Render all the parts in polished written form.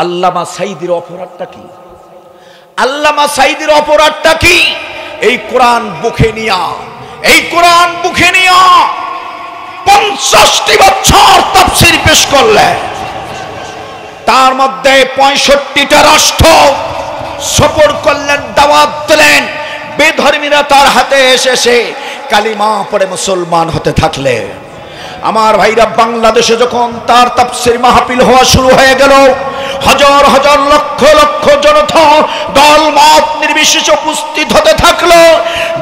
আল্লামা সাঈদীর অপরাধটা কি? আল্লামা সাঈদীর অপরাধটা কি? এই কোরআন বুকে নিয়া 50টি বছর তাফসীর পেশ করলেন। তার মধ্যে 65টা রাষ্ট্র সফর করলেন, দাওয়াত দিলেন। বেধর্মীরা তার হাতে এসে কালিমা পড়ে মুসলমান হতে থাকলেন। আমার ভাইরা, বাংলাদেশে যখন তার তাফসীর মাহফিল হওয়া শুরু হয়ে গেল, হাজার হাজার লক্ষ লক্ষ জনতা দল মত নির্বিশেষে উপস্থিত হতে থাকলো।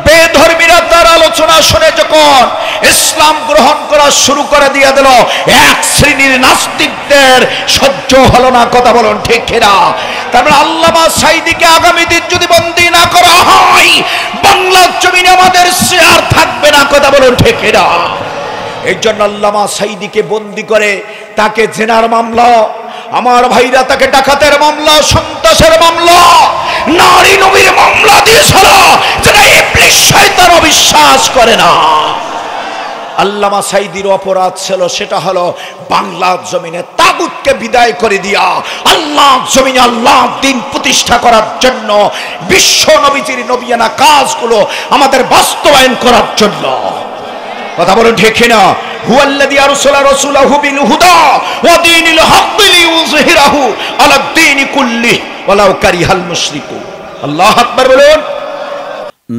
বেধর্মীরা তার আলোচনা শুনে যখন ইসলাম গ্রহণ করা শুরু করে দিয়ে দিল, এক শ্রেণীর নাস্তিকদের সহ্য হলো না। কথা বলুন ঠিক কিনা? তারপরে আল্লামা সাঈদীকে আগামী দিন যদি বন্দী না করা হয়, বাংলার জমিনে আমাদের শেয়ার থাকবে না। কথা বলুন ঠিক কিনা? এই জন্য আল্লামা সাঈদীকে বন্দী করে তাকে জেনার মামলা, আমার ভাইরা তাকে ডাকাতের মামলা, সন্ত্রাসের মামলা, নারী নবীর মামলা দিয়েছিল, যারা ইবলিস শয়তান অবিশ্বাস করে না। আল্লামা সাঈদীর অপরাধ ছিল, সেটা হলো বাংলার জমিনে তাগুতকে বিদায় করে দিয়া আল্লাহর জমিনে আল্লাহর দ্বীন প্রতিষ্ঠা করার জন্য বিশ্ব নবীজির নবিয়ানা কাজগুলো আমাদের বাস্তবায়ন করার জন্য। কথা বলুন ঠিক না? হুয়াল্লাযী আরসালা রাসূলাহু বিল হুদা ওয়া দীনিল হাক্কি লিইয়ুযহিরাহু আলা দ্বীনি কুল্লিহি ওয়ালাউ কারিহাল মুশরিকুন। আল্লাহু আকবার বলুন।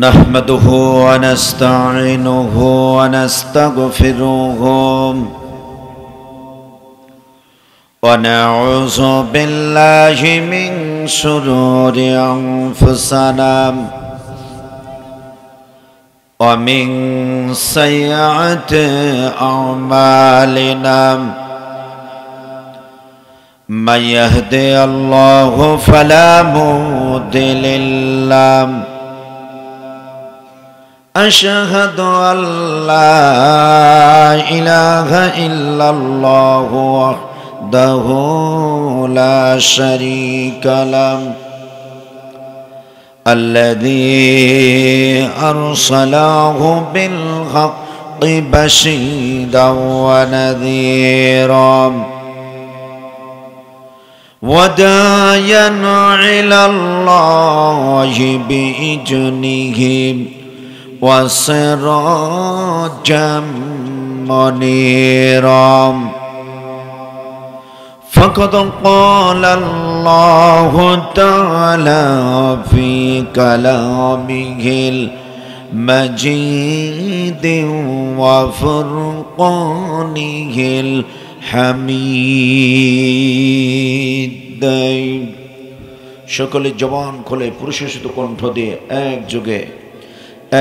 নাহমাদুহু ওয়া নাস্তাঈনুহু ওয়া নাস্তাগফিরুহু ওয়া নাউযু বিল্লাহি মিন শুরুরি আনফুসিনা ومن سيئات أعمالنا من يهدي الله فلا مضل له أشهد أن لا إله إلا الله وحده لا شريك له الذي أرسله بالحق بشيرا ونذيرا وداعيا إلى الله بإذنه وسراجا منيرا فقد قال الله تعالى في كلامه المجيد وفرقانه الحميد। সকলে জবান খুলে প্রশাসিত কণ্ঠ দিয়ে এক যোগে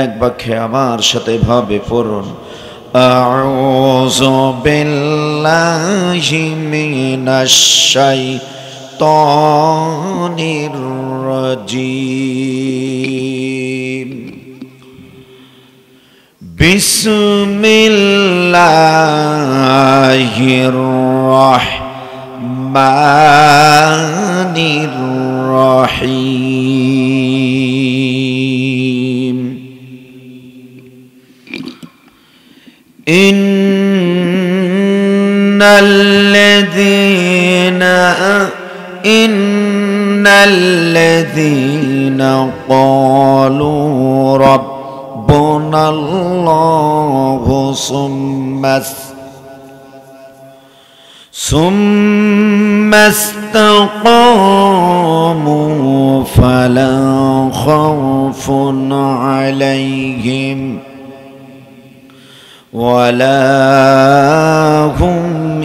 এক বাক্যে আমার সাথে ভাবে পড়ুন, আউযু বিল্লাহি মিনাশ শাইতানির রাজীম। বিসমিল্লাহির রাহমানির রাহিম। إن الذين قالوا ربنا الله ثم استقاموا فلا خوف عليهم ولا هم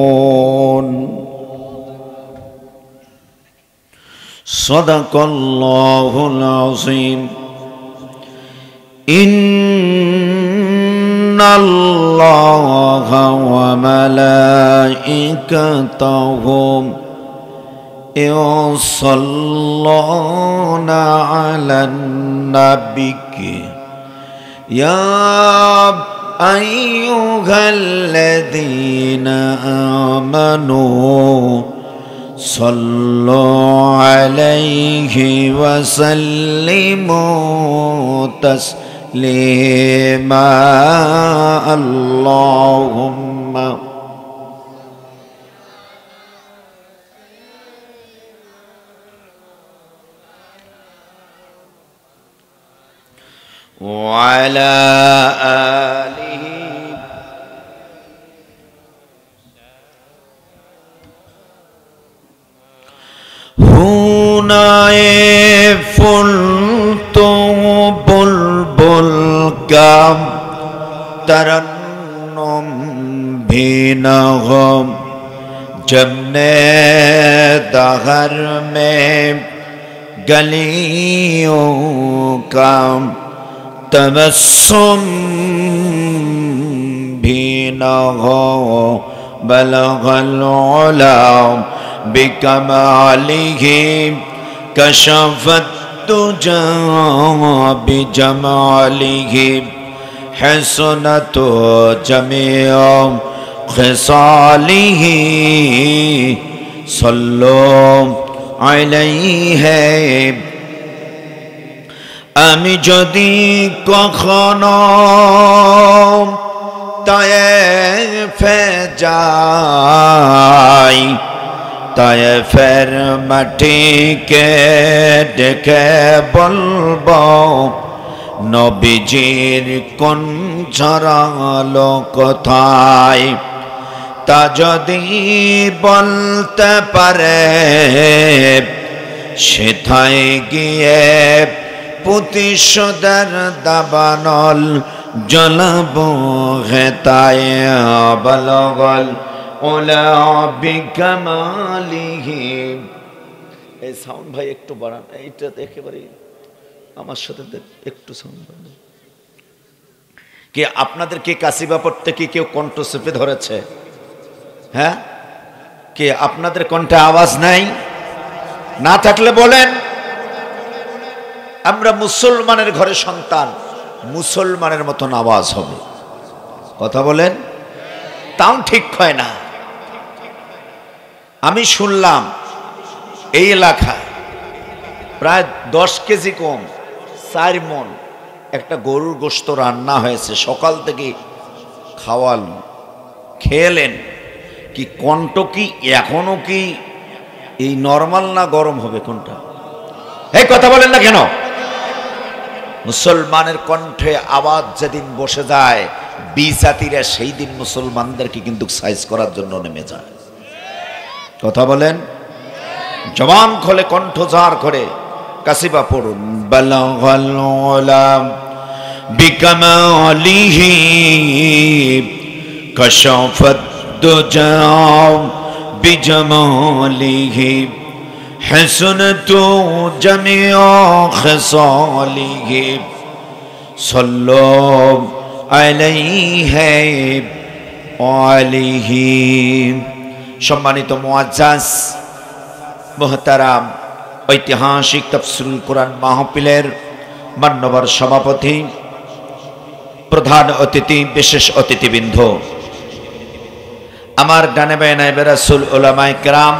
يحزنون صدق الله العظيم إن الله وملائكته يصلون على النبي يا أيها الذين آمنوا صلوا عليه وسلموا تسليما لما اللهم وعلى آله हुनाए फुल तो बुलबुल का तरन्नुम भी न हो जमने दहर में गलियों का तबस्सुम भी न हो बलगल उला बिकमालिही कशफत तुजा बिजमालिही हसनत जमीअ खिसालिही सल्लु अलैहि আমি যদি কখনো তায়েফে যাই তায়েফের মাটিকে ডেকে বলবো নবীজির কোন ঝরালো কোথায় তা যদি বলতে পারে সেথায় গিয়ে প্রতিশোধের দাবানল জ্বলাবো হেতায় বলগল ওলা বিকামালিহি। এই সাউন্ড ভাই একটু বাড়ান, এইটা একেবারে আমার সাথে একটু সাউন্ড বাড়ান। কি আপনাদের কি কাসিবা পড়তে কি কেউ কণ্ঠ চেপে ধরেছে? হ্যাঁ, কি আপনাদের কণ্ঠে আওয়াজ নাই? না থাকলে বলেন। আমরা মুসলমানের ঘরে সন্তান, মুসলমানের মতন আওয়াজ হবে। কথা বলেন, তাও ঠিক হয় না। আমি শুনলাম এই এলাকায় প্রায় 10 কেজি কম 4 মণ একটা গরুর গোশত রান্না হয়েছে, সকাল থেকে খাওয়ালো, খেলেন। কি কণ্ঠ কি এখনো কি এই নরমাল না গরম হবে কোনটা? এই কথা বলেন না কেন? মুসলমানের কণ্ঠে আওয়াজ যেদিন বসে যায়, বিজাতিরা সেই দিন মুসলমানদেরকে কিন্তু সাইজ করার জন্য নেমে যায়। কথা বলেন, জবান খোলে কণ্ঠ জার করে কাসিবা পড়ুন। বালাগাল উলাম বিকামালিহি কাশাফাত দুজা বিজামালিহি হসনতু জামিআ খিসালিহি সাল্লু আলাইহি ওয়ালিহি। সম্মানিত মুআজ্জাজ মুহতারাম, ঐতিহাসিক তাফসীরুল কুরআন মাহফিলের মান্যবর সভাপতি, প্রধান অতিথি, বিশেষ অতিথিবৃন্দ, আমার ডানে বায়ে নায়েবে রাসূল, উলামায়ে কেরাম,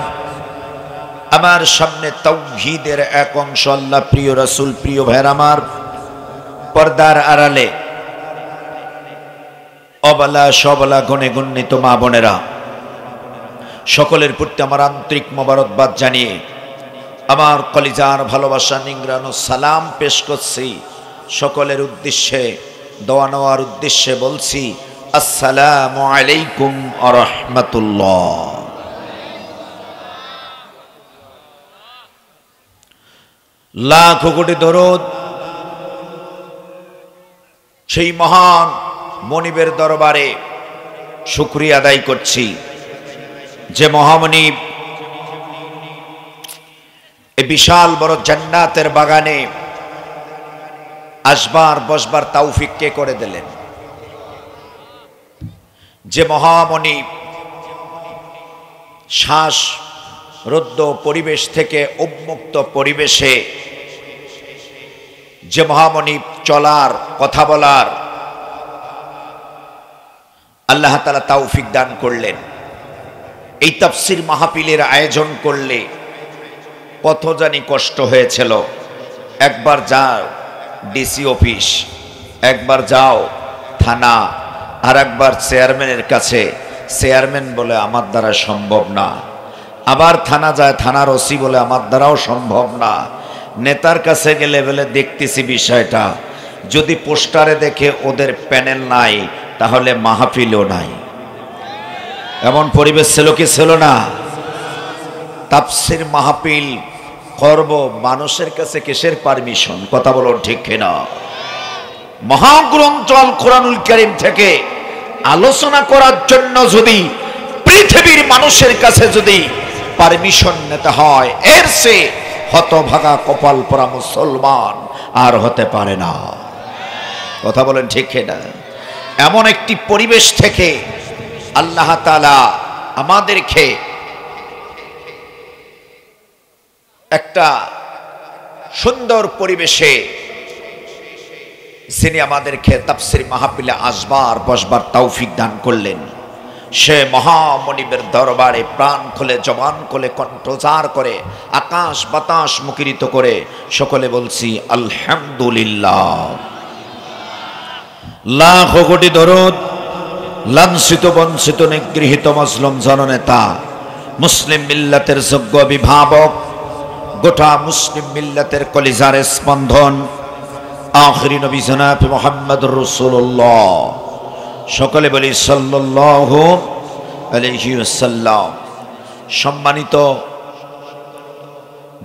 আমার সামনে তাওহীদের এক অংশ, আল্লাহ প্রিয়, রাসূল প্রিয় ভাইয়ের আমার, পর্দার আড়ালে অবলা সবলা গণে গণ্যিত মা বোনেরা, সকলের প্রতি আমার আন্তরিক মোবারকবাদ জানিয়ে আমার কলিজার ভালোবাসা নিংড়ানো সালাম পেশ করছি। সকলের উদ্দেশ্যে, দোয়া নেওয়ার উদ্দেশ্যে বলছি, আসসালামু আলাইকুম ওয়া রাহমাতুল্লাহ। লাখ কোটি দরুদ সেই মহান মনিবের দরবারে শুকরিয়া আদায় করছি, যে মহামনিব এই বিশাল বড় জান্নাতের বাগানে আসবার বসবার তৌফিক কে করে দিলেন। যে মহামনিব শ্বাস রুদ্ধ পরিবেশ থেকে উন্মুক্ত পরিবেশে, যে মহামনিব চলার, কথা বলার আল্লাহ তাআলা তৌফিক দান করলেন। এই তাফসীর মাহফিলের আয়োজন করলে কত জানি কষ্ট হয়েছিল। একবার যা ডিসি অফিস, একবার যাও থানা, আর একবার চেয়ারম্যানের কাছে, চেয়ারম্যান বলে আমার দ্বারা সম্ভব না। আবার থানা যায়, থানার ওসি বলে আমার দ্বারাও সম্ভব না। নেতার কাছে গেলে বলে দেখতেছি বিষয়টা, যদি পোস্টারে দেখে ওদের প্যানেল নাই তাহলে মাহফিলও নাই। এমন পরিবেশ ছিল কি ছিল না? তাফসীর মাহফিল করব, মানুষের কাছে কিসের পারমিশন? কথা বলো ঠিক কিনা? মহাগ্রন্থ আল কোরআনুল কারীম থেকে আলোচনা করার জন্য যদি পৃথিবীর মানুষের কাছে যদি পারমিশন নিতে হয়, এর সে হতভাগা কপাল পরা মুসলমান আর হতে পারে না। কথা বলেন ঠিক কিনা? এমন একটি পরিবেশ থেকে আল্লাহ তাআলা আমাদেরকে একটা সুন্দর পরিবেশে, যিনি আমাদেরকে তাফসীর মাহফিলে আসবার বসবার তৌফিক দান করলেন, সে মহামনিবের দরবারে প্রাণ খুলে জবান খুলে কণ্ঠজার করে আকাশ বাতাস মুখরিত করে সকলে বলছি আলহামদুলিল্লাহ। লাখ কোটি দরুদ লাঞ্ছিত বঞ্চিত নিগৃহীত মজলুম জননেতা, মুসলিম মিল্লাতের যোগ্য অভিভাবক, গোটা মুসলিম মিল্লাতের কলিজার স্পন্দন, আখিরি নবী জনাব মুহাম্মদুর রাসূলুল্লাহ, সকলে বলি সাল্লাল্লাহু আলাইহি ওয়াসাল্লাম। সম্মানিত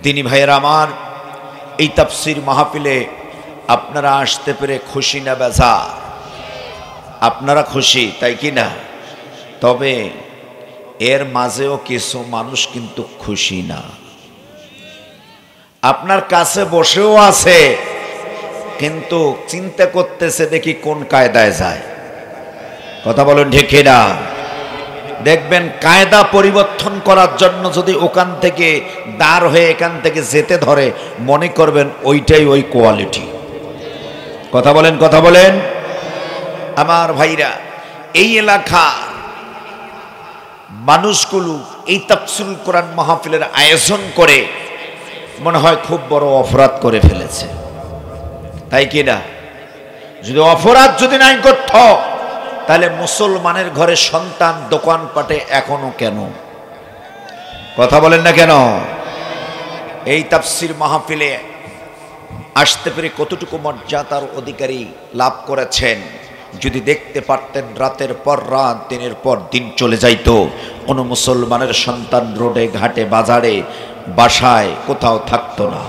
দিনী ভাইয়েরা আমার, এই তাফসীর মাহফিলে আপনারা আসতে পেরে খুশি না বেজার? আপনারা খুশি, তাই কি না? তবে এর মাঝেও কিছু মানুষ কিন্তু খুশি না। আপনার কাছে বসেও আছে, কিন্তু চিন্তা করতেছে দেখি কোন কায়দায় যায়। কথা বলেন ঠিক না? দেখবেন কায়দা পরিবর্তন করার জন্য যদি ওখান থেকে দাঁড় হয়ে এখান থেকে যেতে ধরে, মনে করবেন ওইটাই ওই কোয়ালিটি। কথা বলেন, কথা বলেন আমার ভাইরা। এই এলাকা মানুষগুলো এই তাফসীরুল কোরআন মাহফিলের আয়োজন করে মনে হয় খুব বড় অপরাধ করে ফেলেছে, তাই কি না? যদি অপরাধ যদি নাই করত, তাহলে মুসলমানের ঘরে সন্তান দোকানপাটে এখনো কেন? কথা বলেন না কেন? এই তাফসীর মাহফিলে আসতে পেরে কতটুকু মর্যাদার অধিকারী লাভ করেছেন যদি দেখতে পারতেন। রাতের পর রাত, দিনের পর দিন চলে যাইত, কোনো মুসলমানের সন্তান রোডে ঘাটে বাজারে বাসায় কোথাও থাকতো না।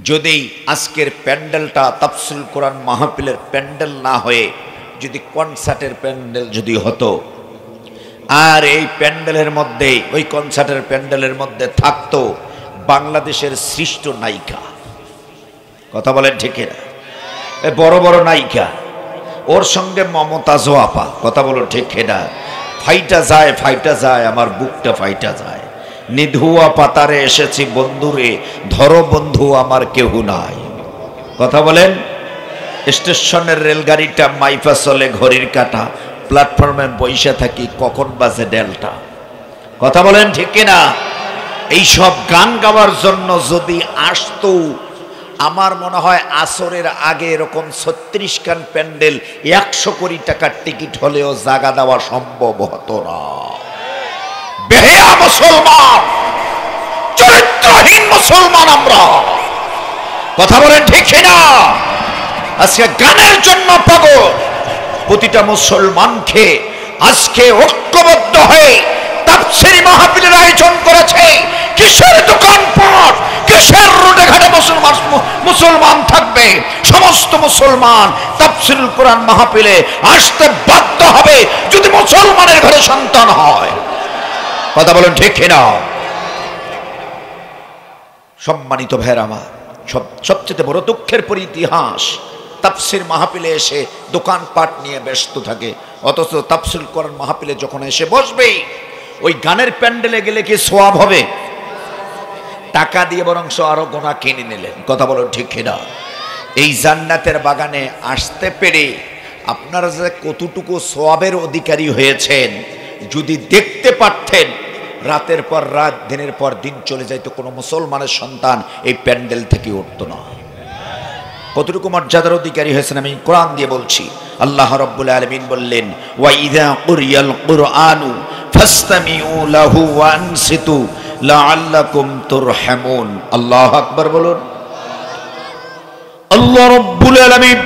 যদি আজকের প্যান্ডেলটা তাফসীরুল কোরআন মাহফিলের প্যান্ডেল না হয়ে যদি কনসার্টের প্যান্ডেল যদি হতো, আর এই প্যান্ডেলের মধ্যে, ওই কনসার্টের প্যান্ডেলের মধ্যে থাকতো বাংলাদেশের সৃষ্ট নায়িকা, কথা বলেন ঠিক না? বড় বড় নায়িকা, ওর সঙ্গে মমতাজও আপা, কথা বলো ঠিক না? ফাইটা যায়, ফাইটা যায়, আমার বুকটা ফাইটা যায়। নিধুয়া পাতারে এসেছি বন্ধুরে, ধরো বন্ধু আমার কেহ নাই। কথা বলেন। স্টেশনের রেলগাড়িটা মাইফা চলে ঘড়ির কাঁটা, প্ল্যাটফর্মে বইসা থাকি কখন বাজে ডেল্টা। কথা বলেন ঠিক কিনা? এইসব গান গাওয়ার জন্য যদি আসতো, আমার মনে হয় আসরের আগে এরকম 36 খান প্যান্ডেল 100 কোটি টাকার টিকিট হলেও জায়গা দেওয়া সম্ভব হতো না। বেহায়া মুসলমান, চরিত্রহীন মুসলমান আমরা, কথা বলেন ঠিক কিনা? আজকে গানের জন্য পাগল। প্রতিটা মুসলমানকে আজকে ঐক্যবদ্ধ হয়ে তাফসীর মাহফিলের আয়োজন করেছে। কিসের দোকানপাট, কিসের রোডে ঘাটে মুসলমান থাকবে? সমস্ত মুসলমান তাফসীরুল কোরআন মাহফিলে আসতে বাধ্য হবে যদি মুসলমানের ঘরে সন্তান হয়। কথা বলেন ঠিক কিনা? সম্মানিত ভাইরা আমার, সবচেয়ে বড় দুঃখের ইতিহাস, তাফসীর মাহফিলে এসে দোকানপাট নিয়ে ব্যস্ত থাকে, অথচ তাফসীরুল কোরআন মাহফিলে যখন এসে বসবে, ওই গানের প্যান্ডেলে গেলে কি সওয়াব হবে? টাকা দিয়ে বরং আরো গোনা কিনে নিলেন। কথা বলো ঠিক কিনা? এই জান্নাতের বাগানে আসতে পেরে আপনারা যে কতটুকু সওয়াবের অধিকারী হয়েছেন যদি দেখতে পারতেন। রাতের পর রাত, দিনের পর দিন চলে যাইতো, কোনো মুসলমানের সন্তান এই প্যান্ডেল থেকে উঠতো না। কতটুকু মর্যাদার অধিকারী হয়েছেন আমি কোরআন দিয়ে বলছি। আল্লাহ রাব্বুল আলামিন বললেন, ওয়া ইযা কুরিয়াল কুরআনু ফাসতামিউ লাহু ওয়া আনসিতু লাআল্লাকুম তুরহামুন। আল্লাহু আকবার বলুন। আল্লাহ রাব্বুল আলামিন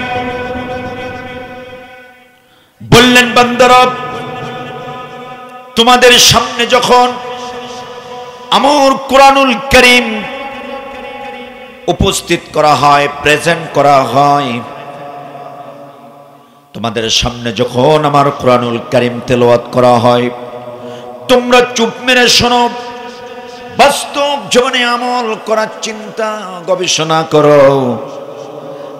বললেন, বান্দারা, তোমাদের সামনে যখন আমার কোরআনুল কারীম উপস্থিত করা হয়, প্রেজেন্ট করা হয়, তোমাদের সামনে যখন আমার কোরআনুল কারীম তেলাওয়াত করা হয়, তোমরা চুপ মেরে শোনো, বাস্তব জীবনে আমল করার চিন্তা গবেষণা করো।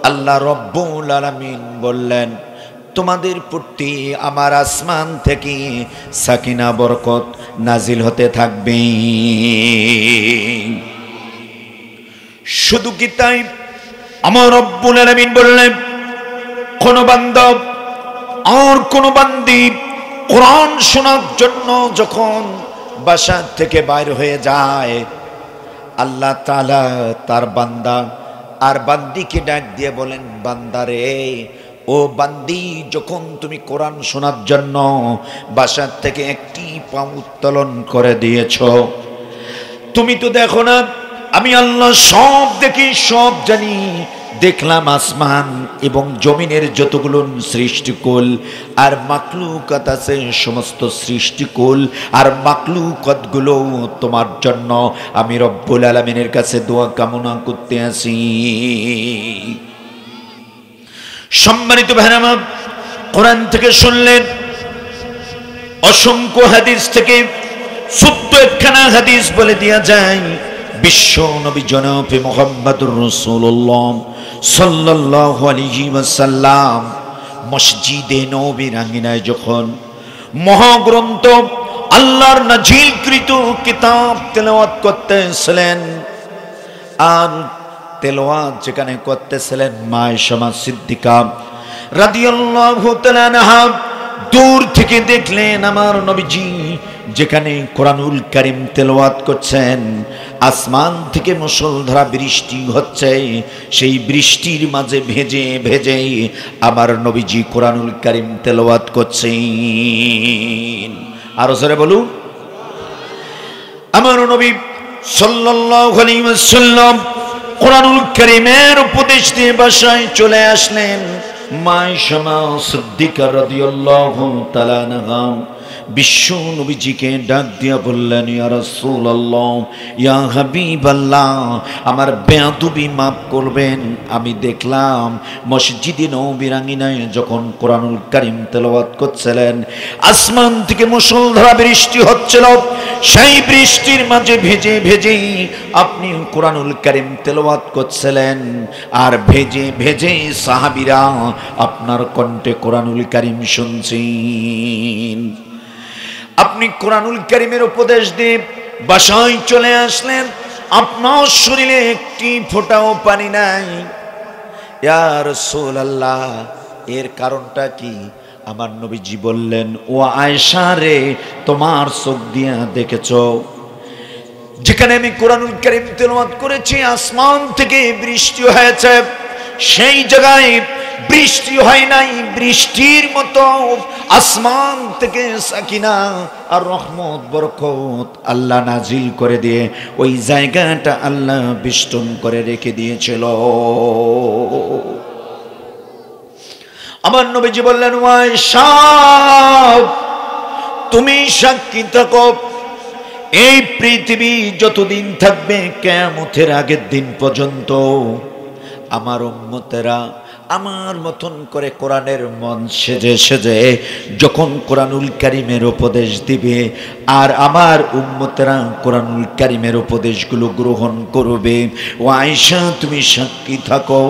আল্লাহ রাব্বুল আলামিন বললেন, তোমাদের প্রতি আমার আসমান থেকে সাকিনা বরকত নাজিল হতে থাকবে। শুধু কি তাই, আমার রব্বুল আলামিন বললেন, কোন বান্দা আর কোন বান্দি কোরআন শোনার জন্য যখন বাসা থেকে বাইর হয়ে যায়, আল্লাহ তাআলা তার বান্দা আর বান্দিকে ডাক দিয়ে বলেন, বান্দারে, ও বান্দি, যখন তুমি কোরআন শোনার জন্য বাসা থেকে একটি পা উত্তোলন করে দিয়েছ, তুমি তো দেখো না, আমি আল্লাহ সব দেখি, সব জানি। দেখলাম আসমান এবং জমিনের যতগুলো সৃষ্টিকুল আর মাকলুকাত আছে, সমস্ত সৃষ্টিকুল আর মাকলুকাতগুলো তোমার জন্য আমি রব্বুল আলামিনের কাছে দোয়া কামনা করতে আসি। সম্মানিত ভাইরা, কোরআন থেকে শুনলেন, অসংখ্য হাদিস থেকে ছোট্ট একখানা হাদিস বলে দেয়া যায়। বিশ্ব নবী জনাব মুহাম্মদুর রাসূলুল্লাহ সাল্লাল্লাহু আলাইহি ওয়াসাল্লাম মসজিদে নববীর আঙ্গিনায় যখন মহাগ্রন্থ আল্লাহর নাজিলকৃত কিতাব তেলাওয়াত করতেছিলেন, আর তেলাওয়াত যেখানে করতেছিলেন, মা আয়েশা সিদ্দিকা রাদিয়াল্লাহু তাআলা আনহা দূর থেকে দেখলেন আমার নবীজি যেখানে কোরআনুল কারীম তেলাওয়াত করছেন, আসমান থেকে মুষলধারা বৃষ্টি হচ্ছে, সেই বৃষ্টির মাঝে ভেজে ভেজে আমার নবীজি কোরআনুল কারীম তেলাওয়াত করছেন। আরো জোরে বলুন। আমার নবী সাল্লাল্লাহু আলাইহি ওয়াসাল্লাম কোরআনুল কারীমের উপদেশ দিয়ে বাসায় চলে আসলেন। মা আয়েশা সিদ্দিকা রাদিয়াল্লাহু তাআলা আনহা বিশ্ব নবীজিকে ডাক দিয়া বললেন, ইয়া রাসূলুল্লাহ, ইয়া হাবিবাল্লাহ, আমার বেয়াদবি মাফ করবেন। আমি দেখলাম মসজিদে নববীর আঙ্গিনায় যখন কোরআনুল কারীম তেলাওয়াত করছিলেন, আসমান থেকে মুষলধারা বৃষ্টি হচ্ছিল, সেই বৃষ্টির মাঝে ভেজে ভেজে আপনি কোরআনুল কারীম তেলাওয়াত করছিলেন, আর ভেজে ভেজে সাহাবীরা আপনার কণ্ঠে কোরআনুল কারীম শুনছেন। আপনি কোরআনুল কারীমের উপদেশ দিয়ে বাসায় চলে আসলেন, আপনার শরীরে একটি ফোঁটাও পানি নাই। ইয়া রাসূলুল্লাহ, এর কারণটা কি? আমার নবীজি বললেন, ও আয়েশা রে, তোমার চোখ দিয়া দেখেছো, যেখানে আমি কোরআনুল কারীম তেলাওয়াত করেছি আসমান থেকে বৃষ্টি হয়েছে, সেই জায়গায় বৃষ্টি হয় নাই। বৃষ্টির মতো আসমান থেকে সাকিনা আর রহমত বরকত আল্লাহ নাজিল করে দিয়ে ওই জায়গাটা আল্লাহ বেষ্টন করে রেখে দিয়েছিল। আমার নবীজি বললেন, ও আয়েশা, তুমি সাক্ষী থাকো, এই পৃথিবী যতদিন থাকবে, কিয়ামতের আগের দিন পর্যন্ত আমার উম্মতেরা আমার মতন করে কোরআনের মন সেজে সেজে যখন কোরআনুল কারীমের উপদেশ দিবে, আর আমার উম্মতেরা কোরআনুল কারীমের উপদেশগুলো গ্রহণ করবে, ও আয়েশা তুমি সাক্ষী থাকো,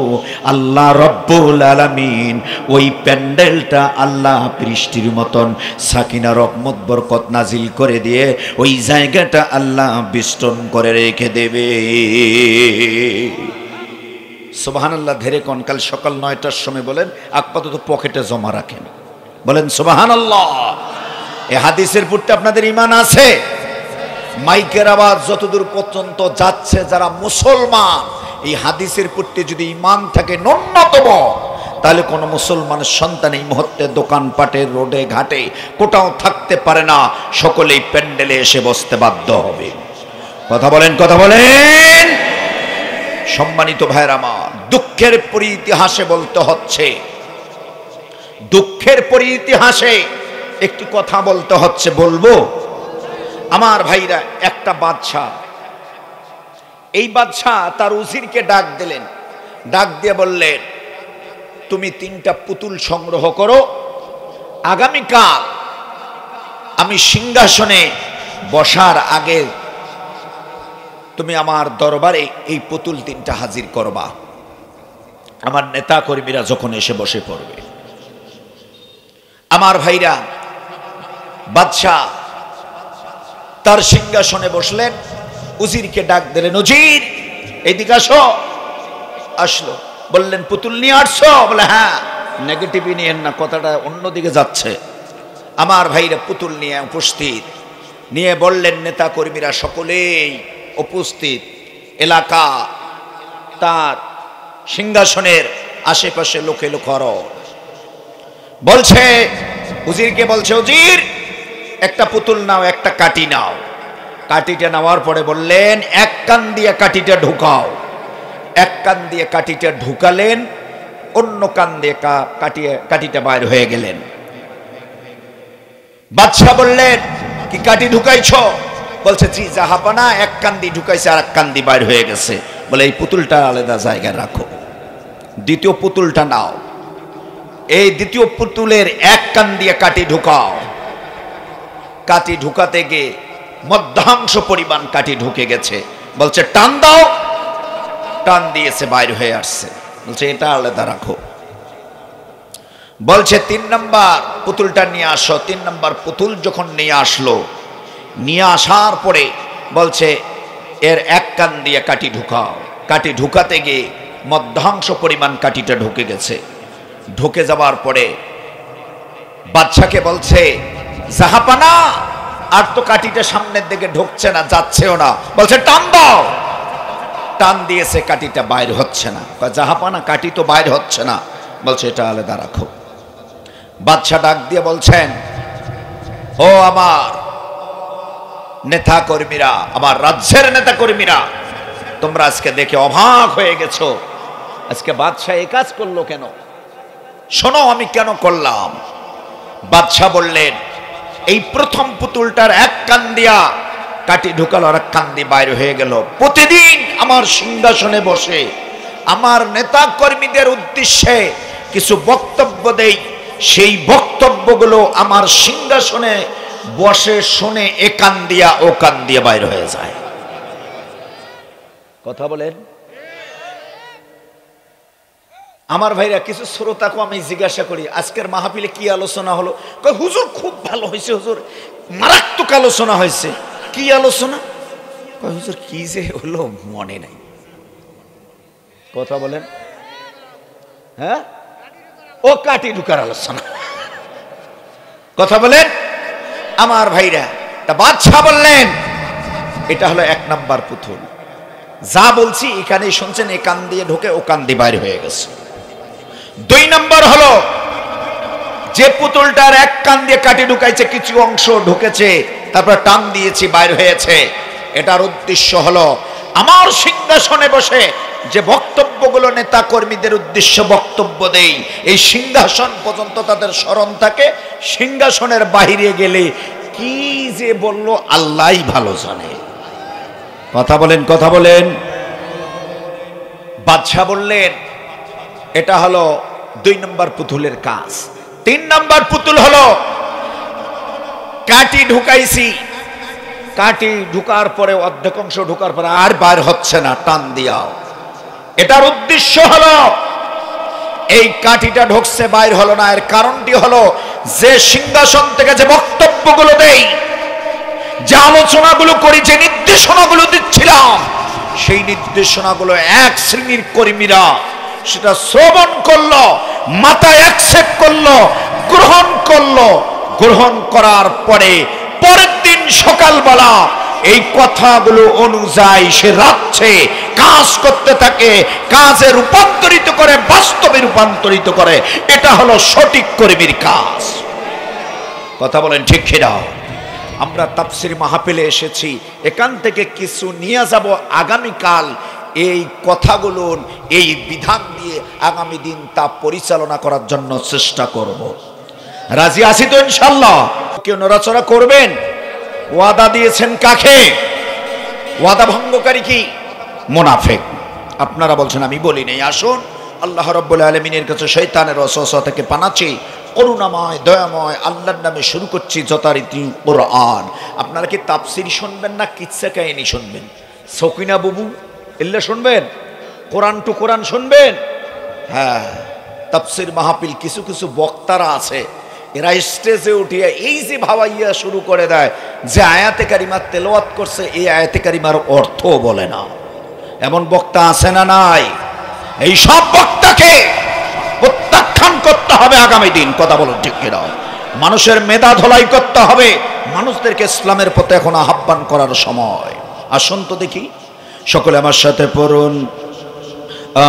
আল্লাহ রব্বুল আলামিন ওই প্যান্ডেলটা আল্লাহ বৃষ্টির মতন সাকিনা রহমত বরকত নাজিল করে দিয়ে ওই জায়গাটা আল্লাহ বেষ্টন করে রেখে দেবে। সুবহানাল্লাহ। ধীরে কোন, কাল সকাল 9টার সময় বলেন, আপাতত পকেটে জমা রাখেন, বলেন সুবহানাল্লাহ। এই হাদিসের প্রতি আপনাদের ঈমান আছে? মাইকের আওয়াজ যতদূর পর্যন্ত যাচ্ছে, যারা মুসলমান এই হাদিসের প্রতি যদি ঈমান থাকে ন্যূনতম, তাহলে কোনো মুসলমানের সন্তান এই মুহূর্তে দোকানপাটে, রোডে ঘাটে কোথাও থাকতে পারে না, সকলেই প্যান্ডেলে এসে বসতে বাধ্য হবে। কথা বলেন, কথা বলেন। সম্মানিত ভাইরা আমার, দুঃখের পরিইতিহাসে বলতে হচ্ছে, দুঃখের পরিইতিহাসে একটি কথা বলতে হচ্ছে, বলবো? আমার ভাইরা, একটা বাদশা, এই বাদশা তার উজিরকে ডাক দিলেন, ডাক দিয়ে বললেন, তুমি 3টা পুতুল সংগ্রহ করো, আগামীকাল আমি সিংহাসনে বসার আগে তুমি আমার দরবারে এই পুতুল 3টা হাজির করবা, আমার নেতা কর্মীরা যখন এসে বসে পড়বে। আমার ভাইরা, বাদশা তার সিংহাসনে বসলেন, উজিরকে ডাক দিলেন, উজির এইদিকে আসো। আসলো, বললেন, পুতুল নিয়ে আসছো? বলে, হ্যাঁ। নেগেটিভই নিয়েন না, কথাটা অন্যদিকে যাচ্ছে। আমার ভাইরা পুতুল নিয়ে উপস্থিত, নিয়ে বললেন, নেতা কর্মীরা সকলেই উপস্থিত, এলাকা তার সিংহাসনের আশেপাশে লোকে লোকর বলছে, উজিরকে বলছে, উজির একটা পুতুল নাও, একটা কাঠি নাও। কাঠিটা নেওয়ার পরে বললেন, এক কান দিয়ে কাঠিটা ঢুকাও। এক কান দিয়ে কাঠিটা ঢুকালেন, অন্য কান দিয়ে কাঠিটা বাইর হয়ে গেলেন। বাদশা বললেন, কি কাঠি ঢুকাইছো? বলছে, জি জাহাপানা, এক কান দিয়ে ঢুকাইছে, আর এক কান দিয়ে বাইর হয়ে গেছে। বলে, এই পুতুলটা আলাদা জায়গায় রাখো, দ্বিতীয় পুতুলটা নাও। এই দ্বিতীয় পুতুলের এক কান দিয়ে কাঠি ঢুকাও। কাঠি ঢুকাতে গিয়ে মধ্যাংশ পরিমাণ কাঠি ঢুকে গেছে। বলছে, টান দাও। টান দিয়েছে, বাইর হয়ে আসছে। বলছে, এটা আলাদা রাখো। বলছে, 3 নম্বর পুতুলটা নিয়ে আসো। 3 নম্বর পুতুল যখন নিয়ে আসলো, নিয়ে আসার পরে বলছে, এর এক কান দিয়ে কাঠি ঢুকাও। কাঠি ঢুকাতে গিয়ে মধ্যাংশ পরিমাণ কাঠিটা ঢুকে গেছে। ঢুকে যাওয়ার পরে বাদশাকে বলছে, জাহাপানা, আর তো কাঠিটা সামনের দিকে ঢুকছে না, যাচ্ছেও না। বলছে, টান দাও। টান দিয়েছে, কাঠিটা বাইর হচ্ছে না। জাহাপানা, কাঠি তো বাইর হচ্ছে না। বলছে, এটা আলাদা রাখো। বাদশা ডাক দিয়ে বলছেন, ও আমার নেতা কর্মীরা, আমার রাজ্যের নেতা কর্মীরা, তোমরা আজকে দেখে অবাক হয়ে গেছো, আজকে বাদশা এই কাজ করলো কেন? শোনো আমি কেন করলাম। বাদশা বললেন, এই প্রথম পুতুলটার এক কান দিয়া কাটি ঢুকালো, আর এক কান দিয়ে বাইর হয়ে গেল। প্রতিদিন আমার সিংহাসনে বসে আমার নেতা কর্মীদের উদ্দেশ্যে কিছু বক্তব্য দেই, সেই বক্তব্যগুলো আমার সিংহাসনে বসে শুনে এ কান দিয়া ও কান দিয়ে বাইর হয়ে যায়। কথা বলেন। আমার ভাইরা, কিছু শ্রোতাকে আমি জিজ্ঞাসা করি, আজকের মাহফিলে কি আলোচনা হলো? কয়, হুজুর খুব ভালো হয়েছে, হুজুর মারাত্মক আলোচনা হয়েছে। কি আলোচনা? কয়, হুজুর কি যে হলো মনে নাই। কথা বলেন। হ্যাঁ, ও কাটি ঢুকার আলোচনা। কথা বলেন। আমার ভাইরা, তা বাদশা বললেন, এটা হলো 1 নম্বর পুতুল। যা বলছি এখানেই শুনছেন, এ কান দিয়ে ঢুকে ও কান দিয়ে বাইরে হয়ে গেছে। 2 নম্বর হলো, যে পুতুলটার এক কান দিয়ে কাটি ঢুকাইছে, কিছু অংশ ঢুকেছে, তারপর টান দিয়েছি, বাইর হয়েছে। এটার উদ্দেশ্য হলো, আমার সিংহাসনে বসে যে বক্তব্যগুলো নেতা কর্মীদের উদ্দেশ্য বক্তব্য দেই, এই সিংহাসন পর্যন্ত তাদের স্মরণ থাকে। সিংহাসনের বাহিরে গেলে কি যে বলল আল্লাহই ভালো জানে। কথা বলেন, কথা বলেন। বাদশা বললেন, এটা হলো 2 নম্বর পুতুলের কাজ। 3 নম্বর পুতুল হলো, কাটি ঢুকাইছি, কাটি ঢুকার পরে অর্ধেক অংশ ঢুকার পরে আর বাইর হচ্ছে না, টান দিয়াও। এটার উদ্দেশ্য হলো, এই কাঠিটা ঢুকছে, বাইর হলো না, এর কারণটি হলো, যে সিংহাসন থেকে যে বক্তব্যগুলো দেই, যে আলোচনাগুলো করি, যে নির্দেশনাগুলো দিচ্ছিলাম, সেই নির্দেশনাগুলো এক শ্রেণীর কর্মীরা সেটা শ্রবণ করলো, মাথায় অ্যাকসেপ্ট করলো, গ্রহণ করলো। গ্রহণ করার পরে পরের দিন সকালবেলা এই কথাগুলো অনুযায়ী সে রাখছে, কাজ করতে থাকে, কাজে রূপান্তরিত করে, বাস্তবে রূপান্তরিত করে। এটা হলো সঠিক কর্মীর কাজ। কথা বলেন ঠিক কিনা? আমরা তাফসীর মাহফিলে এসেছি, এখান থেকে কিছু নিয়ে যাব আগামীকাল। এই কথাগুলো, এই বিধান দিয়ে আগামী দিন তা পরিচালনা করার জন্য চেষ্টা করব। রাজি আছি তো ইনশাআল্লাহ? কেউ নড়াচড়া করবেন? ওয়াদা দিয়েছেন কাকে? ওয়াদা ভঙ্গকারী কি? মুনাফিক। আপনারা বলছেন আমি বলি নাই। আসুন আল্লাহ রাব্বুল আলামিনের কাছে শয়তানের ওয়াসওয়াসা থেকে পানাচ্ছি, করুণাময় দয়াময় আল্লাহর নামে শুরু করছি যথারীতি কোরআন। আপনারা কি তাফসীর শুনবেন না কিচ্ছা কাহিনী শুনবেন? সকিনা বুবু এল্লা শুনবেন? কোরআন টু কোরআন শুনবেন? হ্যাঁ, তাফসীর মাহফিল কিছু কিছু বক্তারা আছে, এরা স্টেজে উঠিয়া এই যে ভাবাইয়া শুরু করে দেয় যে আয়াতে কারিমা তেলাওয়াত করছে, এই আয়াতে কারিমার অর্থও বলে না। এমন বক্তা আছে না নাই? এই সব বক্তাকে প্রত্যাখ্যান করতে হবে আগামী দিন। কথা বলুন ঠিক কিনা? মানুষের মেধা ধলাই করতে হবে, মানুষদেরকে ইসলামের পথে এখন আহ্বান করার সময়। আসুন তো দেখি, সকলে আমার সাথে পড়ুন,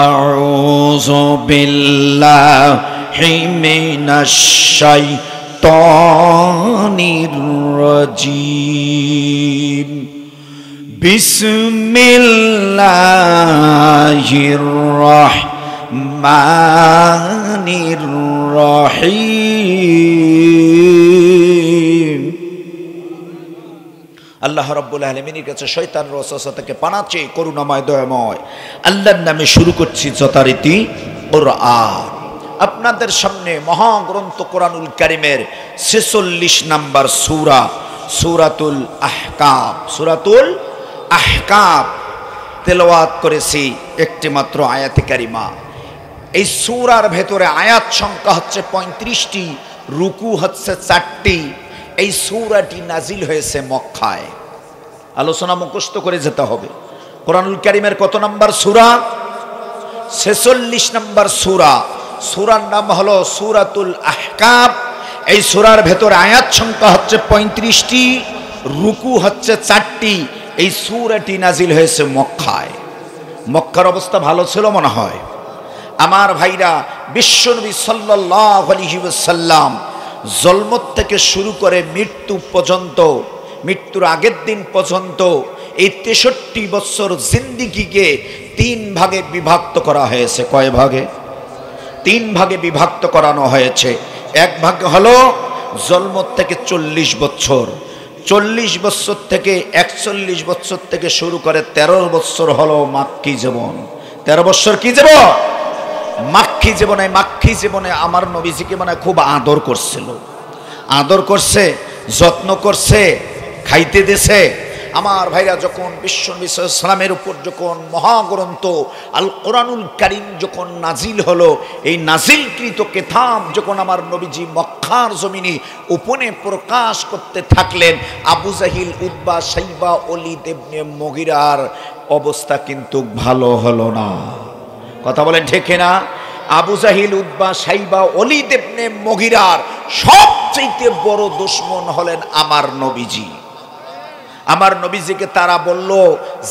আউযু বিল্লাহি মিনাশ শাইতানির রাজীম, বিসমিল্লাহির রাহমানির রহিম। আল্লাহ রাব্বুল আলামিনের কাছে শয়তানের ওয়াসওয়াসা থেকে পানাচ্ছি, করুণাময় দয়াময় আল্লাহর নামে শুরু করছি যথারীতি কোরআন। আপনাদের সামনে মহাগ্রন্থ কোরআনুল কারীমের 46 নম্বর সূরা, সূরাতুল আহকাম। সূরাতুল আহকাম তেলাওয়াত করেছি একটি মাত্র আয়াতে কারিমা। এই সূরার ভেতরে আয়াত সংখ্যা হচ্ছে 35টি, রুকু হচ্ছে 4টি। এই সূরাটি নাজিল হয়েছে মক্কায়। আলোচনা মুখস্থ করে যেতে হবে। কোরআনুল কারীমের কত নম্বর সূরা? 46 নম্বর সূরা। সূরার নাম হলো সূরাতুল আহকাম। এই সূরার ভেতরে আয়াত সংখ্যা হচ্ছে 35টি, রুকু হচ্ছে 4টি। এই সূরাটি নাজিল হয়েছে মক্কায়। মক্কার অবস্থা ভালো ছিল মনে হয়। আমার ভাইরা, বিশ্বনবী সাল্লাল্লাহু আলাইহি ওয়াসাল্লাম জন্ম থেকে শুরু করে মৃত্যু পর্যন্ত, মৃত্যুর আগের দিন পর্যন্ত এই 63 বছর জিন্দেগিকে 3 ভাগে বিভক্ত করা হয়েছে। কয় ভাগে? 3 ভাগে বিভক্ত করানো হয়েছে। এক ভাগ হলো জন্ম থেকে 40 বছর, 40 বছর থেকে 41 বছর থেকে শুরু করে 13 বছর হলো মাক্কি জীবন। 13 বছর কি জীবন? মাক্কি জীবনে। মাক্কি জীবনে আমার নবীজিকে মানে খুব আদর করছিল, আদর করছে, যত্ন করছে, খাইতে দিছে। আমার ভাইরা, যখন বিশ্বনবী সাল্লাল্লাহু আলাইহি ওয়াসাল্লামের উপর যখন মহাগ্রন্থ আল কোরআনুল কারীম যখন নাজিল হলো, এই নাজিলকৃত কিতাব যখন আমার নবীজি মক্কার জমিনে উপনে প্রকাশ করতে থাকলেন, আবু জাহিল, উতবা, শাইবা, ওলীদ ইবনে মুগীরার অবস্থা কিন্তু ভালো হলো না। কথা বলেন ঠিক না? আবু জাহিল, উতবা, শাইবা, ওলীদ ইবনে মুগীরার সবচেয়ে বড় দুশমন হলেন আমার নবীজি। আমার নবীজিকে তারা বলল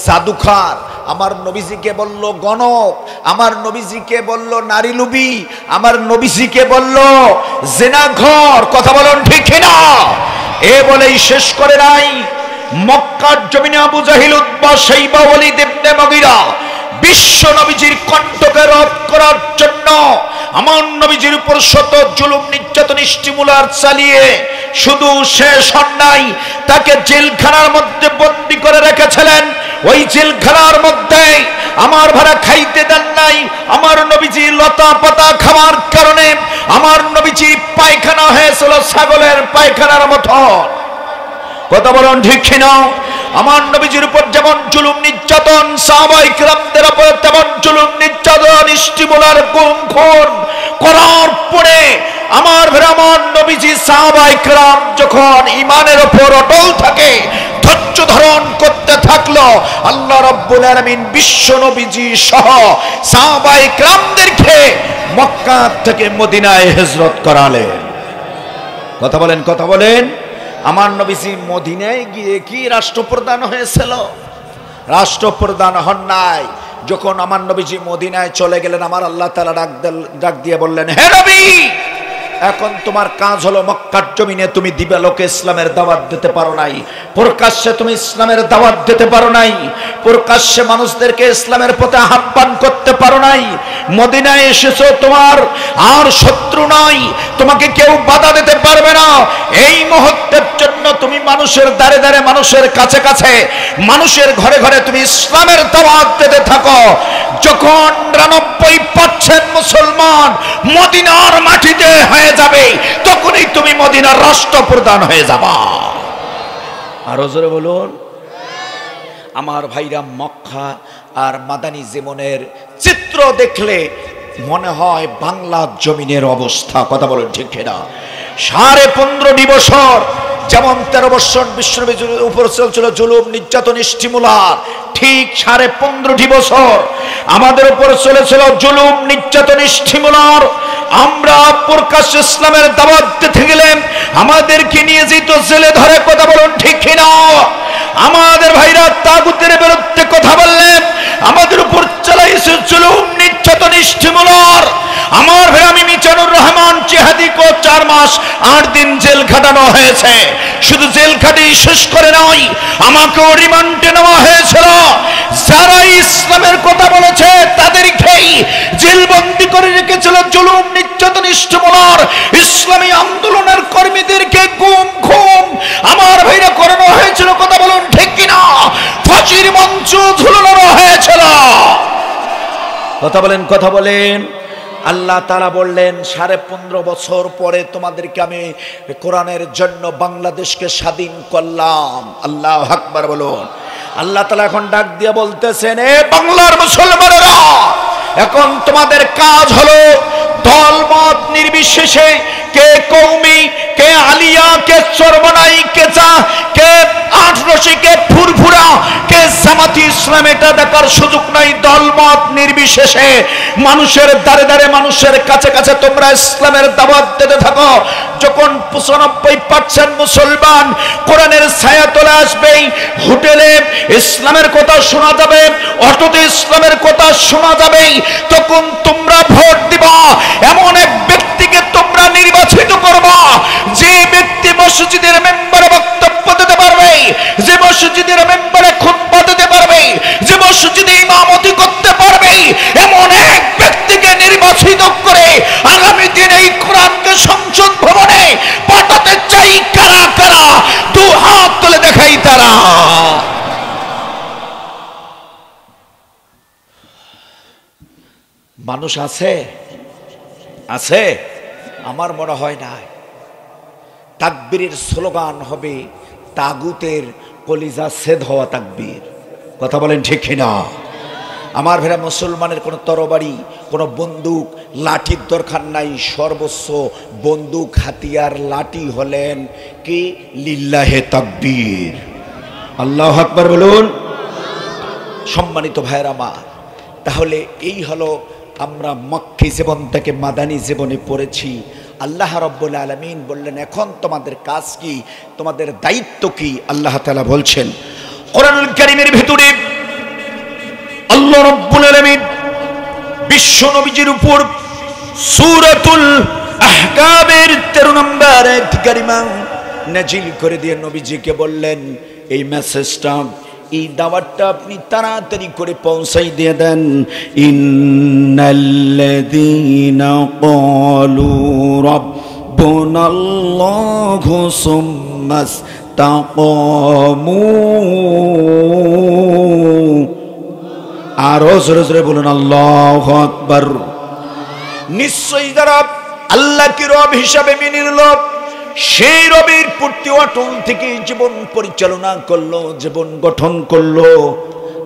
জাদুকার, আমার নবীজিকে বলল গণক, আমার নবীজিকে বলল নারীলুবি, আমার নবীজিকে বলল জিনাঘর। কথা বলেন ঠিক না? এ বলেই শেষ করে নাই। মক্কার জমিনে আবু জাহিল, উতবা, শাইবা, ওলীদ ইবনে মুগীরা বিশ্ব নবীজির কণ্ঠকে রোধ করার জন্য আমার নবীজির উপর শত জুলুম, নির্যাতন, স্টিমুলার চালিয়ে শুধু শেষ হন নাই, তাকে জেলখানার মধ্যে বন্দী করে রেখেছিলেন। ওই জেলখানার মধ্যে আমার ভাড়া খাইতে দেন নাই। আমার নবীজি লতা পাতা খাওয়ার কারণে আমার নবীজি পায়খানা হয়েছিল ছাগলের পায়খানার মতো। কথা বলুন ঠিক কিনা? আমার নবীজির উপর যেমন জুলুম নির্যাতন, সাহাবায়ে কিরামদের উপর তেমন জুলুম নির্যাতন, স্টিমুলার গুম খুন করার পরে আমার নবীজি সাহাবায়ে কিরাম যখন ঈমানের উপর অটল থাকে, ধৈর্য ধারণ করতে থাকলো, আল্লাহ রাব্বুল আলামিন বিশ্ব নবীজি সহ সাহাবায়ে কিরামদেরকে মক্কা থেকে মদিনায় হিজরত করালেন। কথা বলেন, কথা বলেন। আমার নবীজি মদিনায় গিয়ে কি রাষ্ট্রপ্রধান হয়েছিল? রাষ্ট্রপ্রধান হন নাই। যখন আমার নবীজি মদিনায় চলে গেলেন, আমার আল্লাহ তাআলা ডাক দিয়ে বললেন, হে নবী, এখন তোমার কাজ হলো মক্কার জমিনে তুমি দিবালোকে ইসলামের দাওয়াত দিতে পারো নাই, প্রকাশ্যে তুমি ইসলামের দাওয়াত দিতে পারো নাই, প্রকাশ্যে মানুষদেরকে ইসলামের পথে আহ্বান করতে পারো নাই। মদিনায় এসেছো, তোমার আর শত্রু নাই, তোমাকে কেউ বাধা দিতে পারবে না। এই মুহূর্তের জন্য তুমি মানুষের দ্বারে দ্বারে, মানুষের কাছে কাছে, মানুষের ঘরে ঘরে তুমি ইসলামের দাওয়াত দিতে থাকো। যখন ৯৯% মুসলমান মদিনার মাটিতে হয়ে যাবে, তখনই তুমি মদিনার রাষ্ট্রপ্রধান হয়ে যাবা। আরো জোরে বলুন। আমার ভাইরা, মক্কা আর মাদানী জীবনের চিত্র দেখলে মনে হয় বাংলার জমিনের অবস্থা। কথা বলেন ঠিক কিনা? 15.5 বছর, যেমন 13 বছর বিশ্বনবীর উপর চলছিল জুলুম, নির্যাতন, স্টিমুলার, ঠিক 15.5 বছর আমাদের উপর চলেছিল জুলুম, নির্যাতন, স্টিমুলার। আমরা প্রকাশ্যে ইসলামের দাওয়াত দিতে গেলে আমাদেরকে নিয়ে যেত জেলে ধরে। কথা বলুন ঠিক কিনা? আমাদের ভাইরা তাগুতের বিরুদ্ধে কথা বললেন, আমাদের উপর চালাইছে জুলুম, নির্যাতন, স্টিমুলার। আমার ভাই, আমি মিজানুর রহমান জিহাদিকে 4 মাস 8 দিন জেল খাটানো হয়েছে। শুধু জেল খাটিয়ে শেষ করে নয়, আমাকেও রিমান্ডে নেওয়া হয়েছিল। যারা ইসলামের কথা বলেছে তাদেরকেই জেলবন্দি করে রেখেছিল জুলুম, নির্যাতন, স্টিমুলার। ইসলামী আন্দোলনের কর্মীদেরকে গুম খুম আমার ভাইরা করানো হয়েছিল। কথা বলুন ঠিক কিনা? ফাঁসির মঞ্চ ঝুলানো হয়েছিল। কথা বলেন, কথা বলেন। আল্লাহ তাআলা বললেন, 15.5 বছর পরে তোমাদেরকে আমি কোরআনের জন্য বাংলাদেশকে স্বাধীন করলাম। আল্লাহু আকবার বলুন। আল্লাহ তাআলা এখন ডাক দিয়ে বলতেছেন, এ বাংলার মুসলমানেরা, এখন তোমাদের কাজ হলো দল মত নির্বিশেষে, কে কওমি, কে আলিয়া, কে চরমনাই, কে চা, কে আটরশি, কে ফুরফুরা, কে জামাতি ইসলাম, এটা দেখার সুযোগ নাই। দল মত নির্বিশেষে মানুষের দ্বারে দ্বারে, মানুষের কাছে কাছে তোমরা ইসলামের দাওয়াত দিতে থাকো। যখন 95% মুসলমান কোরআনের ছায়া তলে আসবে, হোটেলে ইসলামের কথা শোনা যাবে, অটোতে ইসলামের কথা শোনা যাবে, তখন তোমরা ভোট দিবা। এমন এক ব্যক্তিকে তোমরা নির্বাচিত করবা, যে ব্যক্তি মসজিদের মেম্বারে বক্তব্য দিতে পারবে, যে মসজিদের মেম্বারে খুতবা দিতে পারবে, যে মসজিদে ইমামতি করতে পারবে, এমন এক ব্যক্তিকে নির্বাচিত করে আগামী দিনে এই কোরআনকে সংসদ ভবনে পাঠাতে চাই। কারা কারা? 2 হাত তুলে দেখাই তারা। মানুষ আছে? আছে? আমার মনে হয় না। তাকবীরের স্লোগান হবে তাগুতের কলিজা ছেদ হওয়া তাকবীর। কথা বলেন ঠিক কিনা? আমার ভেরা, মুসলমানের কোনো তরবারি, কোনো বন্দুক, লাঠির দরকার নাই। সর্বোচ্চ বন্দুক, হাতিয়ার, লাঠি হলেন কি? লিল্লাহে তাকবীর। আল্লাহু আকবার বলুন। সম্মানিত ভাইয়েরা আমার, তাহলে এই হলো আমরা মক্কি জীবন থেকে মাদানী জীবনে পড়েছি। আল্লাহ রাব্বুল আলামিন বললেন, এখন তোমাদের কাজ কি, তোমাদের দায়িত্ব কি? আল্লাহ তাআলা বলছেন কোরআনুল কারীমের ভিতরে, আল্লাহ রাব্বুল আলামিন বিশ্ব নবীজির উপর সূরাতুল আহকামের 13 নম্বর আয়াত কারিমা নাজিল করে দিয়ে নবীজিকে বললেন, এই মেসেজটা, এই দাওয়াতটা আপনি তাড়াতাড়ি করে পৌঁছাই দিয়ে দেন। ইন্নাল্লাযীনা ক্বালু রাব্বুনাল্লাহু সুম্মাস্তাকামু, আরো জোরে জোরে বলুন আল্লাহু আকবার। নিশ্চয়ই যারা আল্লাহকে রব হিসাবে মেনে নিল, সেই রবের প্রতি অটল থেকে জীবন পরিচালনা করলো, জীবন গঠন করলো,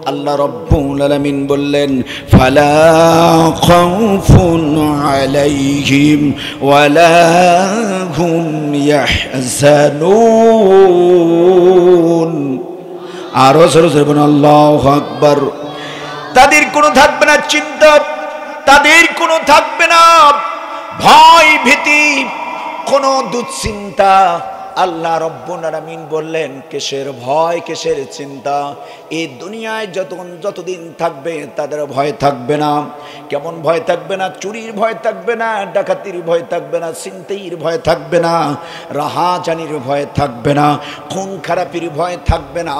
আল্লাহ রাব্বুল আলামিন বললেন, ফালা খাউফুন আলাইহিম ওয়ালা হুম ইয়াহজানুন। আরো জোরে জোরে বলুন আল্লাহু আকবার। তাদের কোনো থাকবে না চিন্তা, তাদের কোনো থাকবে না ভয় ভীতি, কোনো দুশ্চিন্তা, আল্লাহ রব্বুল আলামিন বললেন, কিসের ভয়, কিসের চিন্তা? এই দুনিয়ায় যতদিন থাকবে তাদের ভয় থাকবে না। কেমন ভয় থাকবে না? চুরির ভয় থাকবে না, ডাকাতির ভয় থাকবে না, ছিনতাইয়ের ভয় থাকবে না, রাহাজানির ভয় থাকবে না, খুন খারাপির ভয় থাকবে না।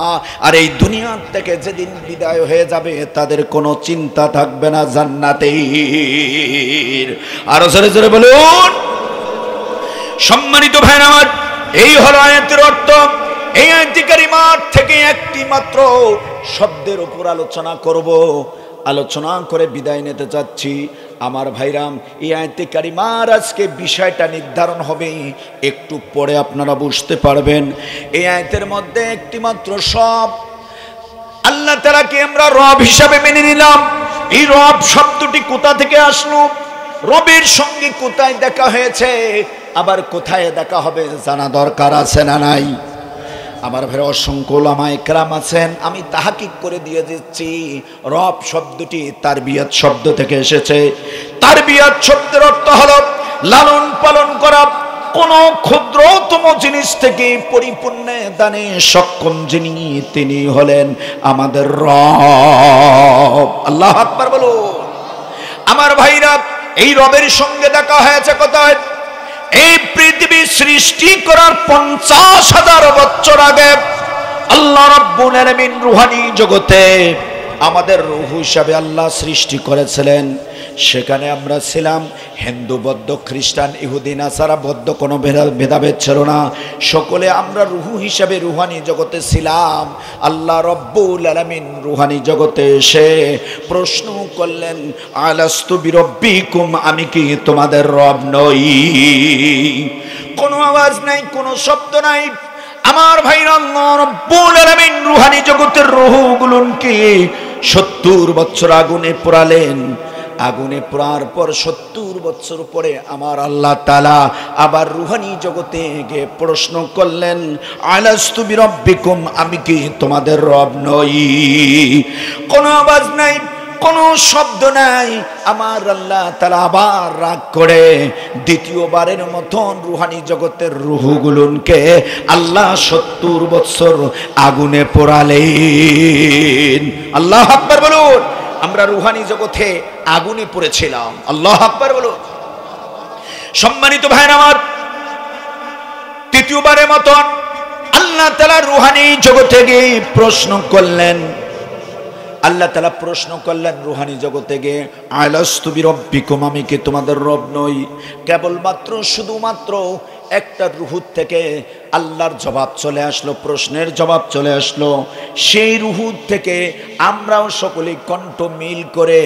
আর এই দুনিয়া থেকে যেদিন বিদায় হয়ে যাবে তাদের কোনো চিন্তা থাকবে না জান্নাতের। আরো জোরে জোরে বলুন। সম্মানিত ভাইরা আমার, এই হলো আয়াতের অর্থ। এই আয়াতে কারিমার থেকে একটি মাত্র শব্দের উপর আলোচনা করব, আলোচনা করে বিদায় নিতে যাচ্ছি। আমার ভাইরাম, এই আয়াতে কারিমার আজকে বিষয়টা নির্ধারণ হবে, একটু পরে আপনারা বুঝতে পারবেন। এই আয়াতের মধ্যে একটি মাত্র শব্দ, আল্লাহ তাআলাকে আমরা রব হিসাবে মেনে নিলাম। এই রব শব্দটি কোথা থেকে আসলো? রবের সঙ্গে কোথায় দেখা হয়েছে, আবার কোথায় দেখা হবে জানা দরকার আছে না নাই? আমার ভাই অসংখ্য ওলামায়ে কেরাম আছেন, আমি তাহকিক করে দিয়ে দিচ্ছি। রব শব্দটি তারবিয়াত শব্দ থেকে এসেছে। তারবিয়াত শব্দের অর্থ হলো লালন পালন করা। কোন ক্ষুদ্রতম জিনিস থেকে পরিপূর্ণ দানে সক্ষম যিনি, তিনি হলেন আমাদের রব। আল্লাহু আকবার বলুন। আমার ভাইরা, এই রবের সঙ্গে দেখা হয়েছে কোথায়? এই পৃথিবী সৃষ্টি করার 50,000 বছর আগে আল্লাহ রাব্বুল আলামিন রুহানি জগতে আমাদের রূহ হিসাবে আল্লাহ সৃষ্টি করেছিলেন। সেখানে আমরা ছিলাম। হিন্দু, বৌদ্ধ, খ্রিস্টান, ইহুদি, নাসারা, বৌদ্ধ কোনো ভেদাভেদ ছিল না। সকলে আমরা রূহ হিসাবে রুহানি জগতে ছিলাম। আল্লাহ রাব্বুল আলামিন রুহানি জগতে এসে প্রশ্ন করলেন, আলাস্তু বিরব্বিকুম, আমি কি তোমাদের রব নই? কোনো আওয়াজ নাই, কোনো শব্দ নাই। আমার ভাইরা, আল্লাহ রাব্বুল আলামিন রুহানি জগতের রূহগুলোকে 70 বছর আগুনে পোড়ালেন। আগুনে পোড়ার পর 70 বছর পরে আমার আল্লাহ তাআলা আবার রুহানি জগতে গিয়ে প্রশ্ন করলেন, আলাস্তু বিরব্বিকুম, আমি কি তোমাদের রব নই? কোনো আওয়াজ নাই, কোনো শব্দ নাই। আমার আল্লাহ তাআলা আবার রাগ করে দ্বিতীয়বারের মতন রুহানি জগতের রূহগুলোকে আল্লাহ 70 বছর আগুনে পোড়ালেন। আল্লাহু আকবার বলুন। আমরা রুহানি জগতে আগুনে পড়েছিলাম। আল্লাহু আকবার বলুন। সম্মানিত ভাইরা আমার, তৃতীয়বারের মতন আল্লাহ তাআলা রুহানি জগতে গিয়ে প্রশ্ন করলেন। আল্লাহ তাআলা প্রশ্ন করলেন রুহানি জগতে গিয়ে, আলাস্তু বিরব্বিকুম, আমি কি তোমাদের রব নই? কেবলমাত্র শুধুমাত্র একটা রূহ থেকে আল্লাহর জবাব চলে আসলো, প্রশ্নের জবাব চলে আসলো। সেই রূহ থেকে আমরাও সকলে কণ্ঠ মিল করে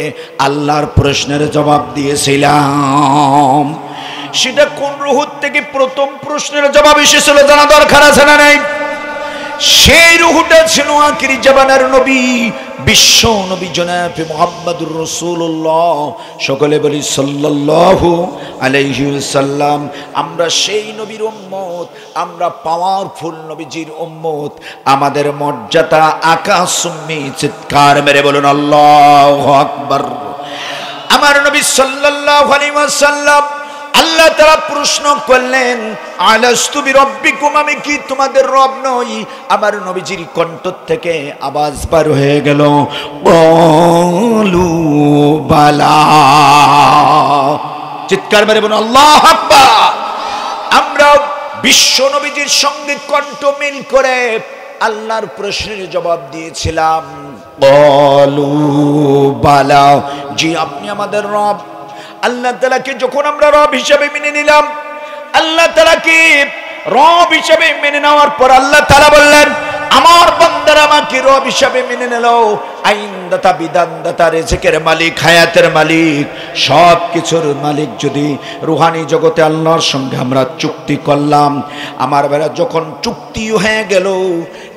আল্লাহর প্রশ্নের জবাব দিয়েছিলাম। সেটা কোন রূহ থেকে প্রথম প্রশ্নের জবাব এসেছিল জানা দরকার আছে না নাই? সেই রূহটা ছিল আখিরি জামানার নবী, বিশ্ব নবী জনাবে মুহাম্মদুর রাসূলুল্লাহ। সকলে বলি সাল্লাল্লাহু আলাইহি ওয়াসাল্লাম। আমরা সেই নবীর উম্মত, আমরা পাওয়ারফুল নবীজির উম্মত। আমাদের মর্যাদা আকাশচুম্বী। চিৎকার মেরে বলুন আল্লাহু আকবার। আমার নবী সাল্লাল্লাহু আলাইহি ওয়াসাল্লাম, আল্লাহ তাআলা প্রশ্ন করলেন, আলাস্তু বিরব্বিকুম, আমি কি তোমাদের রব নই? আমার নবীজির কণ্ঠ থেকে আওয়াজ বার হয়ে গেল, বলু বালা। চিৎকার মেরে বলুন আল্লাহু আকবার। আমরা বিশ্ব নবীজির সঙ্গে কণ্ঠ মিল করে আল্লাহর প্রশ্নের জবাব দিয়েছিলাম, বলু বালা, জি আপনি আমাদের রব। আল্লাহ তাআলাকে যখন আমরা রব হিসেবে মেনে নিলাম, আল্লাহ তাআলাকে রব হিসেবে মেনে নেওয়ার পর আল্লাহ তাআলা বললেন, আমার বান্দারা আমাকে রব হিসেবে মেনে নিল। আইনদাতা, বিধানদাতা, রিজিকের মালিক, হায়াতের মালিক, সব কিছুর মালিক যদি রুহানি জগতে আল্লাহর সঙ্গে আমরা চুক্তি করলাম, আমার বেলা যখন চুক্তি হয়ে গেল,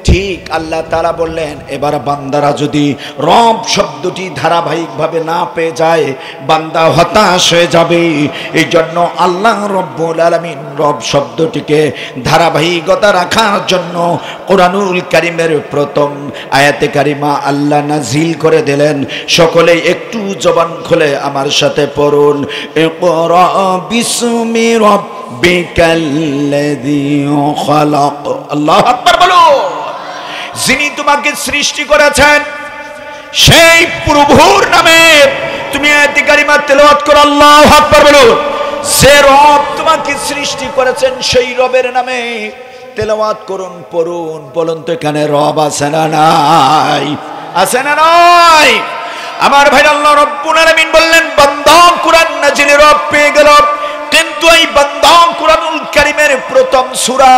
ঠিক আল্লাহ তাআলা বললেন, এবার বান্দারা যদি রব শব্দটি ধারাবাহিকভাবে না পেয়ে যায়, বান্দা হতাশ হয়ে যাবে। এই জন্য আল্লাহ রব্বুল আলামিন রব শব্দটিকে ধারাবাহিকতা রাখার জন্য কোরআনুল কারীমের প্রথম আয়াতে কারিমা আল্লাহ নাজিল করে দিলেন। সকলে একটু জবান খুলে আমার সাথে পড়ুন, ইকরা বিসমি বিকাল্লাযী খালাক। আল্লাহু আকবার বলো। যিনি তোমাকে সৃষ্টি করেছেন সেই প্রভুর নামে তুমি আয়াতে কারিমা তেলাওয়াত করো। আল্লাহু আকবার বলো। যে রব তোমাকে সৃষ্টি করেছেন সেই রবের নামে তেলাওয়াত করুন, পড়ুন। বলুন তো এখানে রব আছে না নাই? আছে না নাই? আমার ভাই আল্লাহ রাব্বুল আলামিন বললেন বান্দা কুরআন নাজিলে রব পেয়ে গেল, কিন্তু এই বান্দা কুরআনুল কারীমের প্রথম সূরা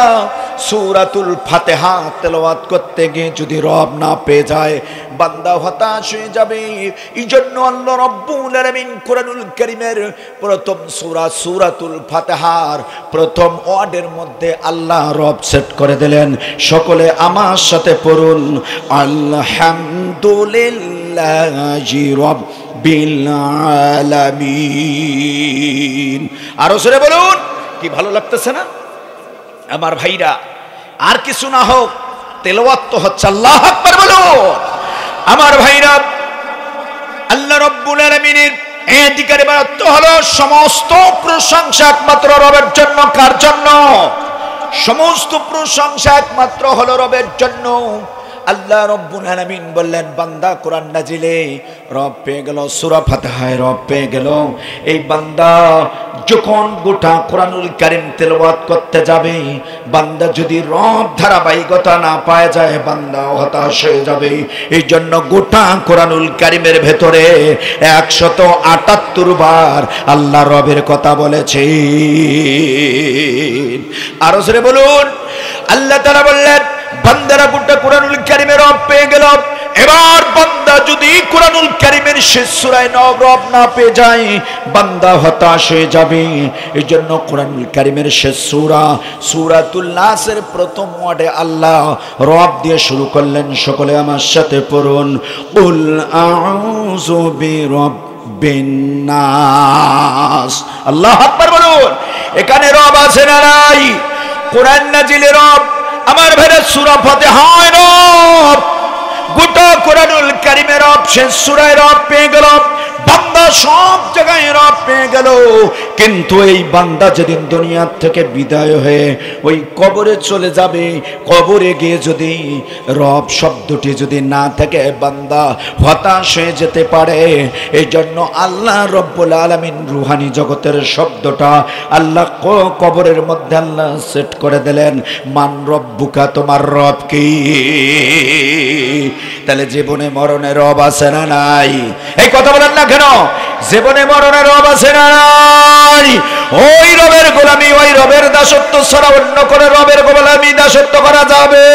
সূরাতুল ফাতিহা তেলাওয়াত করতে গিয়ে যদি রব না পেয়ে যায় বান্দা হতাশ হয়ে যাবে। এইজন্য আল্লাহ রাব্বুল আলামিন কুরআনুল কারীমের প্রথম সূরা সূরাতুল ফাতিহার প্রথম ওয়ার্ডের মধ্যে আল্লাহ রব সেট করে দিলেন। সকলে আমার সাথে পড়ুন আলহামদুলিল্লাহি রাব্বিল আলামিন। আরো জোরে বলুন। কি ভালো লাগতেছে না আমার ভাইরা? আর কিছু না হোক, তেলাওয়াত তো হচ্ছে। আল্লাহু আকবার বলুন। আমার ভাইরা, আল্লাহ রাব্বুল আলামিনের এই অধিকারের অর্থ হলো সমস্ত প্রশংসা একমাত্র রবের জন্য। কার জন্য? সমস্ত প্রশংসা একমাত্র হলো রবের জন্য। আল্লাহ রাব্বুল আলামিন বললেন বান্দা কোরআন নাজিলে রব পেয়ে গেল, সূরা ফাতিহায় রব পেয়ে গেল। এই বান্দা যখন গোটা কোরআনুল কারীম তেলাওয়াত করতে যাবে, বান্দা যদি রব ধারাবাহিকতা না পায় যায় বান্দা হতাশ হয়ে যাবে। এই জন্য গোটা কোরআনুল কারীমের ভেতরে 178 বার আল্লাহ রবের কথা বলেছে। আরো জোরে বলুন। আল্লাহ তাআলা বললেন বান্দারা গোটা কোরআনুল কারীমের রব পেয়ে গেল। এবার বান্দা যদি কোরআনুল কারীমের শেষ সূরায় রব না পেয়ে যায় বান্দা হতাশ হয়ে যাবে। এই জন্য কোরআনুল কারীমের শেষ সূরা সূরাতুল নাসের প্রথম ওয়ার্ডে আল্লাহ রব দিয়ে শুরু করলেন। সকলে আমার সাথে পড়ুন কুল আউযু বিরাব্বিন নাস। আল্লাহু আকবার বলুন। এখানে রব আছে না নাই? কোরআন নাজিলে রব। আমার ভাইরা সূরা ফাতিহায় রব, গোটা কোরআনুল কারীমের রব, শেষ সূরায় রব পেয়ে গেল। বান্দা সব জায়গায় রব পেয়ে গেল, কিন্তু এই বান্দা যেদিন দুনিয়ার থেকে বিদায় হয়ে ওই কবরে চলে যাবে, কবরে গিয়ে যদি রব শব্দটি যদি না থাকে বান্দা হতাশ হয়ে যেতে পারে। এই জন্য আল্লাহ রব্বুল আলামিন রুহানি জগতের শব্দটা আল্লাহ কবরের মধ্যে আল্লাহ সেট করে দিলেন। মান রব্বুকা, তোমার রব কি? তাহলে জীবনে মরণে রব আছে না নাই? এই কথা বলেন না কেন? জীবনে মরণে রব আছে না নাই? ওই রবের গোলামি, ওই রবের দাসত্ব ছাড়া অন্য করে রবের গোলামি দাসত্ব করা যাবে?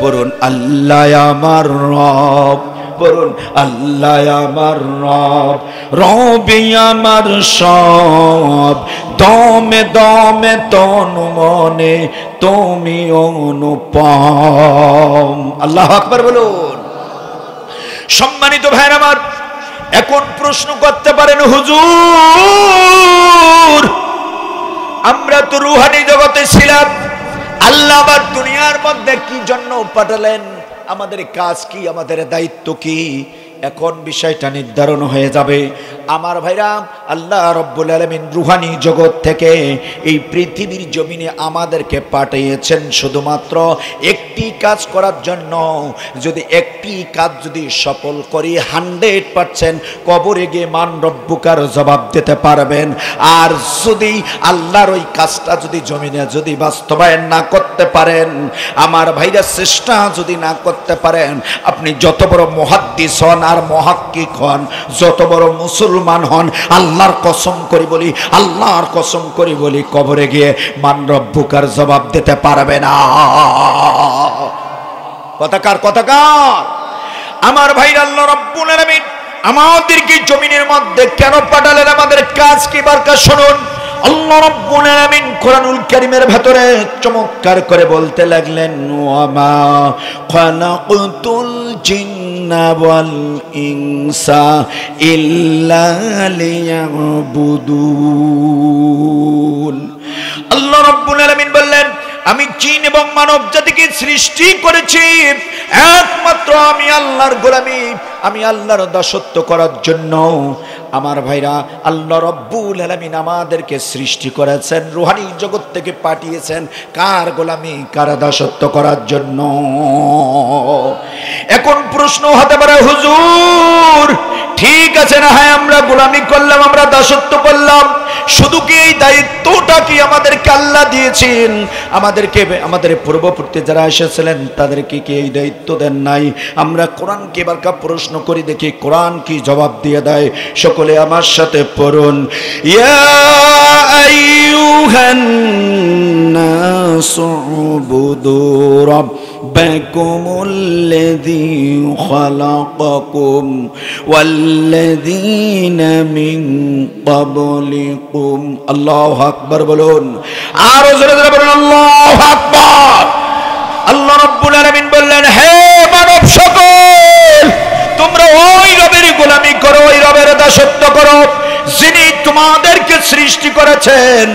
পড়ুন আল্লাহ আমার রব, পড়ুন আল্লাহ আমার রব, রবি আমার সব, দমে দমে তনু মনে তুমি অনুপম। আল্লাহু আকবার বলুন। সম্মানিত ভাইরা আমার, এখন প্রশ্ন করতে পারেন হুজুর আমরা তো রুহানি জগতে ছিলাম, আল্লাহ আবার দুনিয়ার মধ্যে কি জন্য পাঠালেন? আমাদের কাজ কি? আমাদের দায়িত্ব কি? এখন বিষয়টা নির্ধারণ হয়ে যাবে। আমার ভাইরা, আল্লাহ রব্বুল আলামিন রুহানি জগৎ থেকে এই পৃথিবীর জমিনে আমাদেরকে পাঠিয়েছেন শুধুমাত্র একটি কাজ করার জন্য। যদি একটি কাজ যদি সফল করি 100% কবরে গিয়ে মান রব্বুকার জবাব দিতে পারবেন। আর যদি আল্লাহর ওই কাজটা যদি জমিনে যদি বাস্তবায়ন না করতে পারেন, আমার ভাইরা চেষ্টা যদি না করতে পারেন, আপনি যত বড় মুহাদ্দিস হন আর মুহাক্কিক হন, যত বড় মুসলমান হন, আল্লাহর কসম করি বলি, আল্লাহর কসম করি বলি, কবরে গিয়ে মান রব্বুকার জবাব দিতে পারবে না। কথাকার কথাকার আমার ভাই, আল্লাহ রব্বুল আলামিন আমাদেরকে জমিনের মধ্যে কেন পাঠালেন? আমাদের কাজ কি বারকা শুনুন। আল্লাহ রাব্বুল আলামিন কোরআনুল কারীমের ভিতরে চমৎকার করে বলতে লাগলেন, ওয়ামা খালাকতুল জিন্না ওয়াল ইনসা ইল্লা লিয়াবুদুন। আল্লাহ রাব্বুল আলামিন বললেন, আমি জিন এবং মানব জাতিকে সৃষ্টি করেছি একমাত্র আমি আল্লাহর গোলামি, আমি আল্লাহর দাসত্ব করার জন্য। আমার ভাইরা, আল্লাহ রাব্বুল আলামিন আমাদেরকে সৃষ্টি করেছেন, রুহানি জগৎ থেকে পাঠিয়েছেন কার গোলামি, কার দাসত্ব করার জন্য। এখন প্রশ্ন হতে পারে, হুজুর ঠিক আছে না, হ্যাঁ আমরা গোলামি করলাম, আমরা দাসত্ব করলাম, শুধু কি এই দায়িত্বটা কি আমাদেরকে আল্লাহ দিয়েছেন? আমাদের পূর্ববর্তী যারা এসেছিলেন তাদেরকে কি এই দায়িত্ব দেন নাই? আমরা কোরআনকে এবার প্রশ্ন করি, দেখি কোরআন কি জবাব দিয়ে দেয়। সকলে আমার সাথে পড়ুন, ইয়া আইয়ুহান নাসু উবুদু রাব্বাকুমুল্লাযী খালাকাকুম ওয়াল্লাযীনা মিন ক্বাবলিকুম। আল্লাহু আকবার বলুন, আর জোরে জোরে বলুন আল্লাহু আকবার। আল্লাহ রাব্বুল আলামিন বললেন, হে মানব সকল, তোমরা ওই রবের গোলামি করো, ওই রবের দাসত্ব করো যিনি তোমাদেরকে সৃষ্টি করেছেন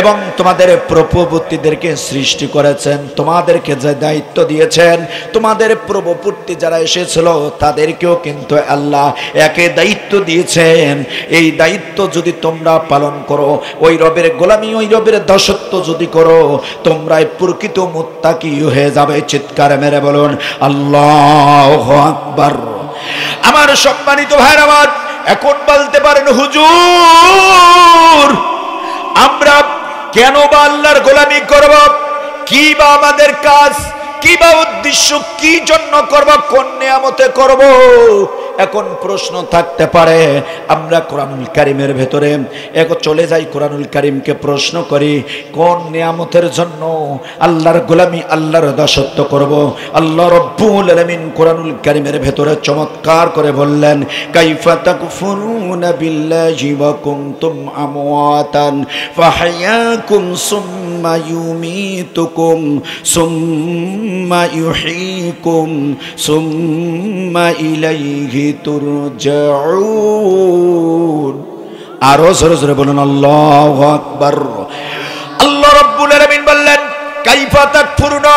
এবং তোমাদের পূর্ববর্তীদেরকে সৃষ্টি করেছেন, তোমাদেরকে যে দায়িত্ব দিয়েছেন, তোমাদের পূর্ববর্তী যারা এসেছিল তাদেরকেও কিন্তু আল্লাহ একে দায়িত্ব দিয়েছেন। এই দায়িত্ব যদি তোমরা পালন করো, ওই রবের গোলামি, ওই রবের দাসত্ব যদি করো, তোমরাই প্রকৃত মুত্তাকি হয়ে যাবে। চিৎকার মেরে বলুন আল্লাহু আকবার। আমার সম্মানিত ভাইরা আমার, এখন বলতে পারেন, হুজুর আমরা কেন বা আল্লাহর গোলামি করব? কি বা আমাদের কাজ, কি বা উদ্দেশ্য, কি জন্য করব, কোন নিয়ামতে করব? এখন প্রশ্ন থাকতে পারে, আমরা কোরআনুল কারীমের ভেতরে চলে যাই, কোরআনুল কারীমকে প্রশ্ন করি, কোন নিয়ামতের জন্য আল্লাহর গোলামি, আল্লাহর দাসত্ব করব? আল্লাহ রাব্বুল আলামিন কোরআনুল কারীমের ভেতরে চমৎকার করে বললেন, কাইফা তাকফুরুনা বিল্লাহি ওয়া কুনতুম আমওয়াতান ফাহইয়াকুম সুম্মা ইউমীতুকুম সুম্মা ইউহয়ীকুম সুম্মা ইলাইহি তুরজাউন। আরো জোরে জোরে বলুন আল্লাহু আকবার। আল্লাহ রাব্বুল আলামিন বললেন, কাইফা তাকফুরুনা,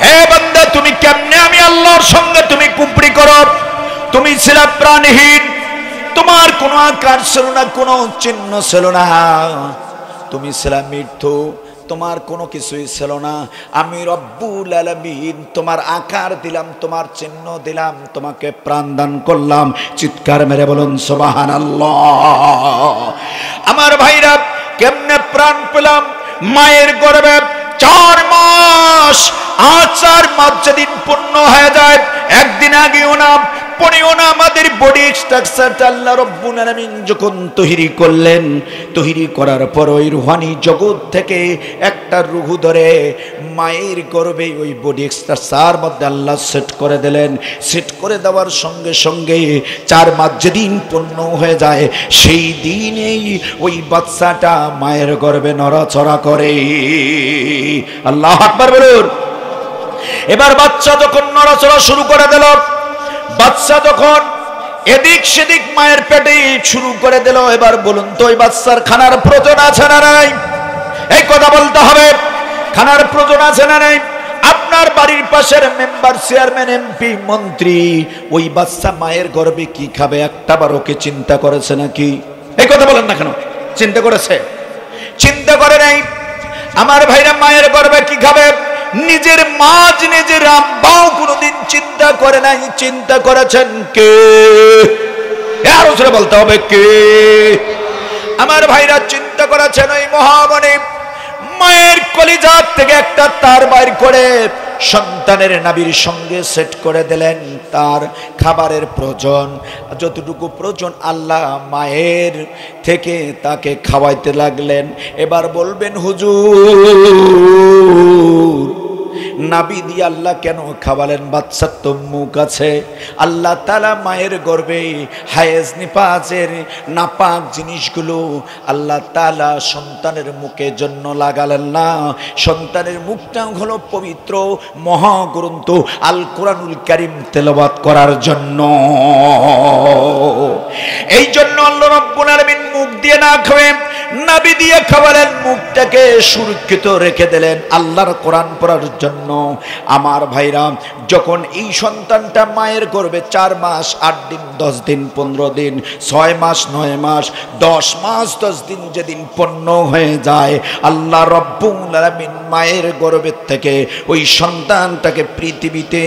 হে বান্দা তুমি কেমনে আমি আল্লাহর সঙ্গে তুমি কুফরি করো? তুমি ছিলা প্রাণহীন, তোমার কোনো আকার ছিল না, কোনো চিহ্ন ছিল না, তুমি ছিলা মৃত্যু, তোমার কোনো কিছুই ছিল না। আমি রব্বুল আলামিন তোমার আকার দিলাম, তোমার চিহ্ন দিলাম, তোমাকে প্রাণ দান করলাম। চিৎকার মেরে বলুন সুবহানাল্লাহ। আমার ভাইরা, কেমনে প্রাণ পেলাম? মায়ের গর্ভে 4 মাস, 4 মাস যেদিন পূর্ণ হয়ে যায়, একদিন আগেও না পরেও না, আমাদের বডি স্ট্রাকচারটা আল্লাহ রাব্বুল আলামিন যখন তৈরি করলেন, তৈরি করার পর ওই রুহানি জগৎ থেকে একটা রূহ ধরে মায়ের গর্ভে ওই বডি স্ট্রাকচার মধ্যে আল্লাহ সেট করে দিলেন। সেট করে দেওয়ার সঙ্গে সঙ্গে 4 মাস যেদিন পূর্ণ হয়ে যায়, সেই দিনেই ওই বাচ্চাটা মায়ের গর্ভে নড়াচড়া করে। আল্লাহু আকবার বলুন। এবার বাচ্চা যখন নড়াচড়া শুরু করে দিল, বাচ্চা যখন এদিক সেদিক মায়ের পেটে শুরু করে দিল, এবার বলুন তো ওই বাচ্চার খানার প্রয়োজন আছে না নাই? এই কথা বলতে হবে, খানার প্রয়োজন আছে না নাই? আপনার বাড়ির পাশের মেম্বার, চেয়ারম্যান, এমপি, মন্ত্রী ওই বাচ্চা মায়ের গর্ভে কি খাবে একটা বার ওকে চিন্তা করেছে নাকি? এই কথা বলেন না কেন? চিন্তা করেছে? চিন্তা করে নাই। আমার ভাইরা, মায়ের গর্ভে কি খাবে নিজের মা, নিজের আব্বাও কোনোদিন চিন্তা করে নাই। চিন্তা করেছেন কে? আরো জোরে বলতে হবে কে? আমার ভাইরা, চিন্তা করেছেন ওই মহামণি মায়ের কলিজা থেকে একটা তার বাইর করে সন্তানের নাভির সঙ্গে সেট করে দিলেন। তার খাবারের প্রয়োজন যতটুকু প্রয়োজন আল্লাহ মায়ের থেকে তাকে খাওয়াইতে লাগলেন। এবার বলবেন, হুজুর নাবি দিয়ে আল্লাহ কেন খাওয়ালেন? বাচ্চার তো মুখ আছে। আল্লাহ তাআলা মায়ের গর্ভে হায়েজ নিপাজের নাপাক জিনিসগুলো আল্লাহ তাআলা সন্তানের মুখের জন্য লাগালেন না। সন্তানের মুখটা হলো পবিত্র মহাগ্রন্থ আল কোরআনুল কারীম তেলাওয়াত করার জন্য। এই জন্য আল্লাহ রাব্বুল আলামিন মুখ দিয়ে না খাওয়ে নাভি দিয়ে খাওয়ালেন, মুখটাকে সুরক্ষিত রেখে দিলেন আল্লাহর কোরআন পড়ার জন্য। আমার ভাইরা, যখন এই সন্তানটা মায়ের গর্ভে 4 মাস 8 দিন 10 দিন 15 দিন 6 মাস 9 মাস 10 মাস 10 দিন যেদিন পূর্ণ হয়ে যায়, আল্লাহ রব্বুল আলামিন মায়ের গর্ভের থেকে ওই সন্তানটাকে পৃথিবীতে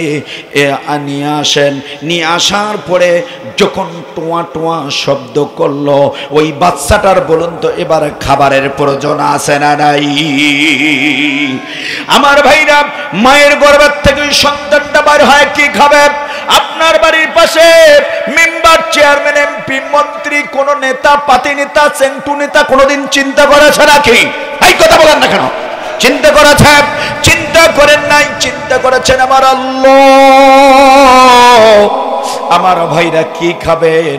নিয়ে আসেন। নিয়ে আসার পরে যখন টোয়া টোয়া শব্দ করলো, ওই বাচ্চাটার বলুন তো এবার খাবারের প্রয়োজন আছে না নাই? আমার ভাইরা, মায়ের গর্ভের থেকে ওই সন্তানটা বার হয়, কি খাবে? আপনার বাড়ির পাশে মেম্বার, চেয়ারম্যান, এমপি, মন্ত্রী, কোন নেতা, পাতি নেতা, সেন্টু নেতা কোনদিন চিন্তা করেছে নাকি? এই কথা বলেন না কেন? চিন্তা করেছে? চিন্তা করেন নাই, চিন্তা করেছেন আমার আল্লাহ। আমার ভাইরা, কি খাবেন?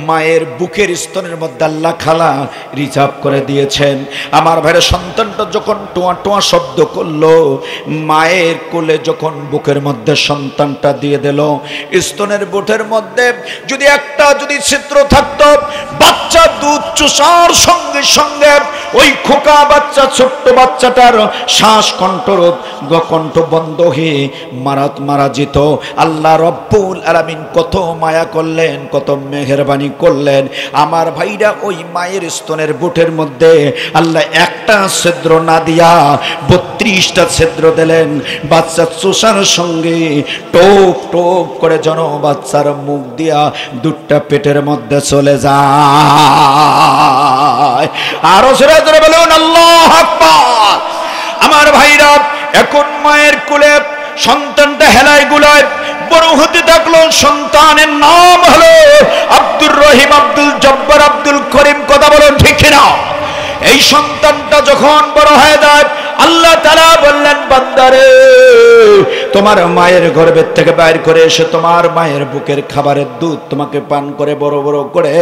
মায়ের বুকের স্তনের মধ্যে আল্লাহ খালা রিজার্ভ করে দিয়েছেন। আমার ভাইরা, সন্তানটা যখন টোয়া টোয়া শব্দ করলো, মায়ের কোলে যখন বুকের মধ্যে সন্তানটা দিয়ে দিল, স্তনের বুটের মধ্যে যদি একটা ছিদ্র থাকতো, বাচ্চা দুধ চুষার সঙ্গে সঙ্গে ওই খোকা বাচ্চা, ছোট্ট বাচ্চাটার শ্বাস কণ্ঠ বন্ধ হয়ে মারা যেত। আল্লাহ রব্বুল আলামিন কত মায়া করলেন, কত মেহেরবানি করলেন। আমার ভাইরা, ওই মায়ের স্তনের বুটের মধ্যে আল্লাহ একটা ছিদ্র না দিয়া 32টা ছিদ্র দিলেন। বাচ্চা চোষার সঙ্গে টোপ টোপ করে যেন বাচ্চার মুখ দিয়া দুধটা পেটের মধ্যে চলে যায়। আরো জোরে জোরে বলুন আল্লাহু আকবার। আমার ভাইরা, এখন মায়ের কোলে সন্তানটা হেলায় গুলায় বড় হতে থাকলো। সন্তানের নাম হলো আব্দুর রহিম, আব্দুল জব্বার, আব্দুল করিম। কথা বলুন ঠিক কিনা? এই সন্তানটা যখন বড় হয়ে যায়, আল্লাহ তাআলা বললেন, বান্দারে, তোমার মায়ের গর্ভের থেকে বাইর করে এসে তোমার মায়ের বুকের খাবারের দুধ তোমাকে পান করে বড় বড় করে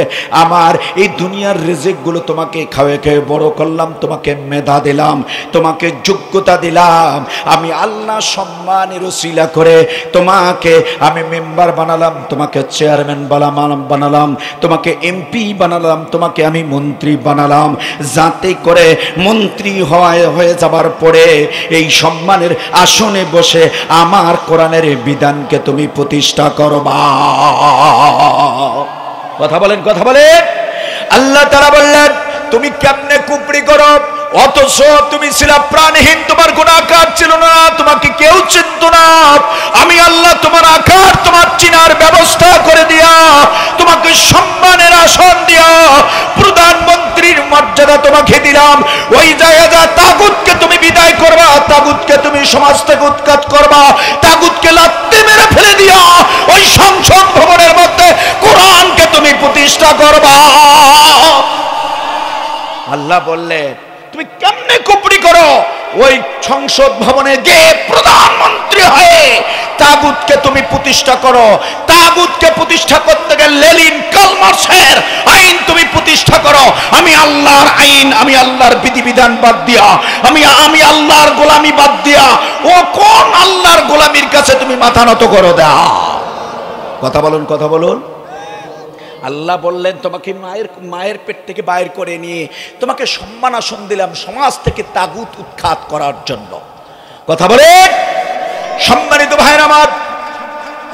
আমার এই দুনিয়ার রিজিকগুলো তোমাকে খাওয়ে খেয়ে বড় করলাম, তোমাকে মেধা দিলাম, তোমাকে যোগ্যতা দিলাম। আমি আল্লাহ সম্মানের উসিলা করে তোমাকে আমি মেম্বার বানালাম, তোমাকে চেয়ারম্যান বানালাম, তোমাকে এমপি বানালাম, তোমাকে আমি মন্ত্রী বানালাম, যাতে করে মন্ত্রী হয়ে যাবার পরে এই সম্মানের আসনে বসে আমার কোরআনের বিধানকে তুমি প্রতিষ্ঠা করবা। কথা বলেন, কথা বলেন। আল্লাহ তাআলা বললেন, তুমি কেমনে কুপড়ি করো, অথচ তুমি ছিলা প্রাণহীন, তোমার কোনো আকার ছিল না, তোমাকে কেউ চিনত না। আমি আল্লাহ তোমার আকার, তোমার চিনার ব্যবস্থা করে দিয়া, তোমাকে সম্মানের আসন দিয়া, প্রধানমন্ত্রীর মর্যাদা তোমাকে দিলাম। ওই জায়গা তাগুতকে তুমি বিদায় করবা, তাগুতকে তুমি সমাজ থেকে উৎখাত করবা, তাগুতকে লাত্তি মেরে ফেলে দিয়া ওই সংসদ ভবনের মধ্যে কোরআনকে তুমি প্রতিষ্ঠা করবা। আল্লাহ বললেন, তুমি কেমনে কুপড়ি করো, ওই সংসদ ভবনে গিয়ে প্রধানমন্ত্রী হয়ে তাগুতকে তুমি প্রতিষ্ঠা করো। তাগুতকে প্রতিষ্ঠা করতে গেলে লেনিন কালমার্সের আইন তুমি প্রতিষ্ঠা করো। আমি আল্লাহর আইন, আমি আল্লাহর বিধিবিধান বাদ দিয়া, আমি আল্লাহর গোলামি বাদ দিয়া ও কোন আল্লাহর গোলামির কাছে তুমি মাথা নত করো দাও। কথা বলুন, কথা বলুন। আল্লাহ বললেন, তোমাকে মায়ের পেট থেকে বাইর করে নিয়ে তোমাকে সম্মান আসন দিলাম সমাজ থেকে তাগুত উৎখাত করার জন্য। কথা বলে সম্মানিত ভাইরা আমার,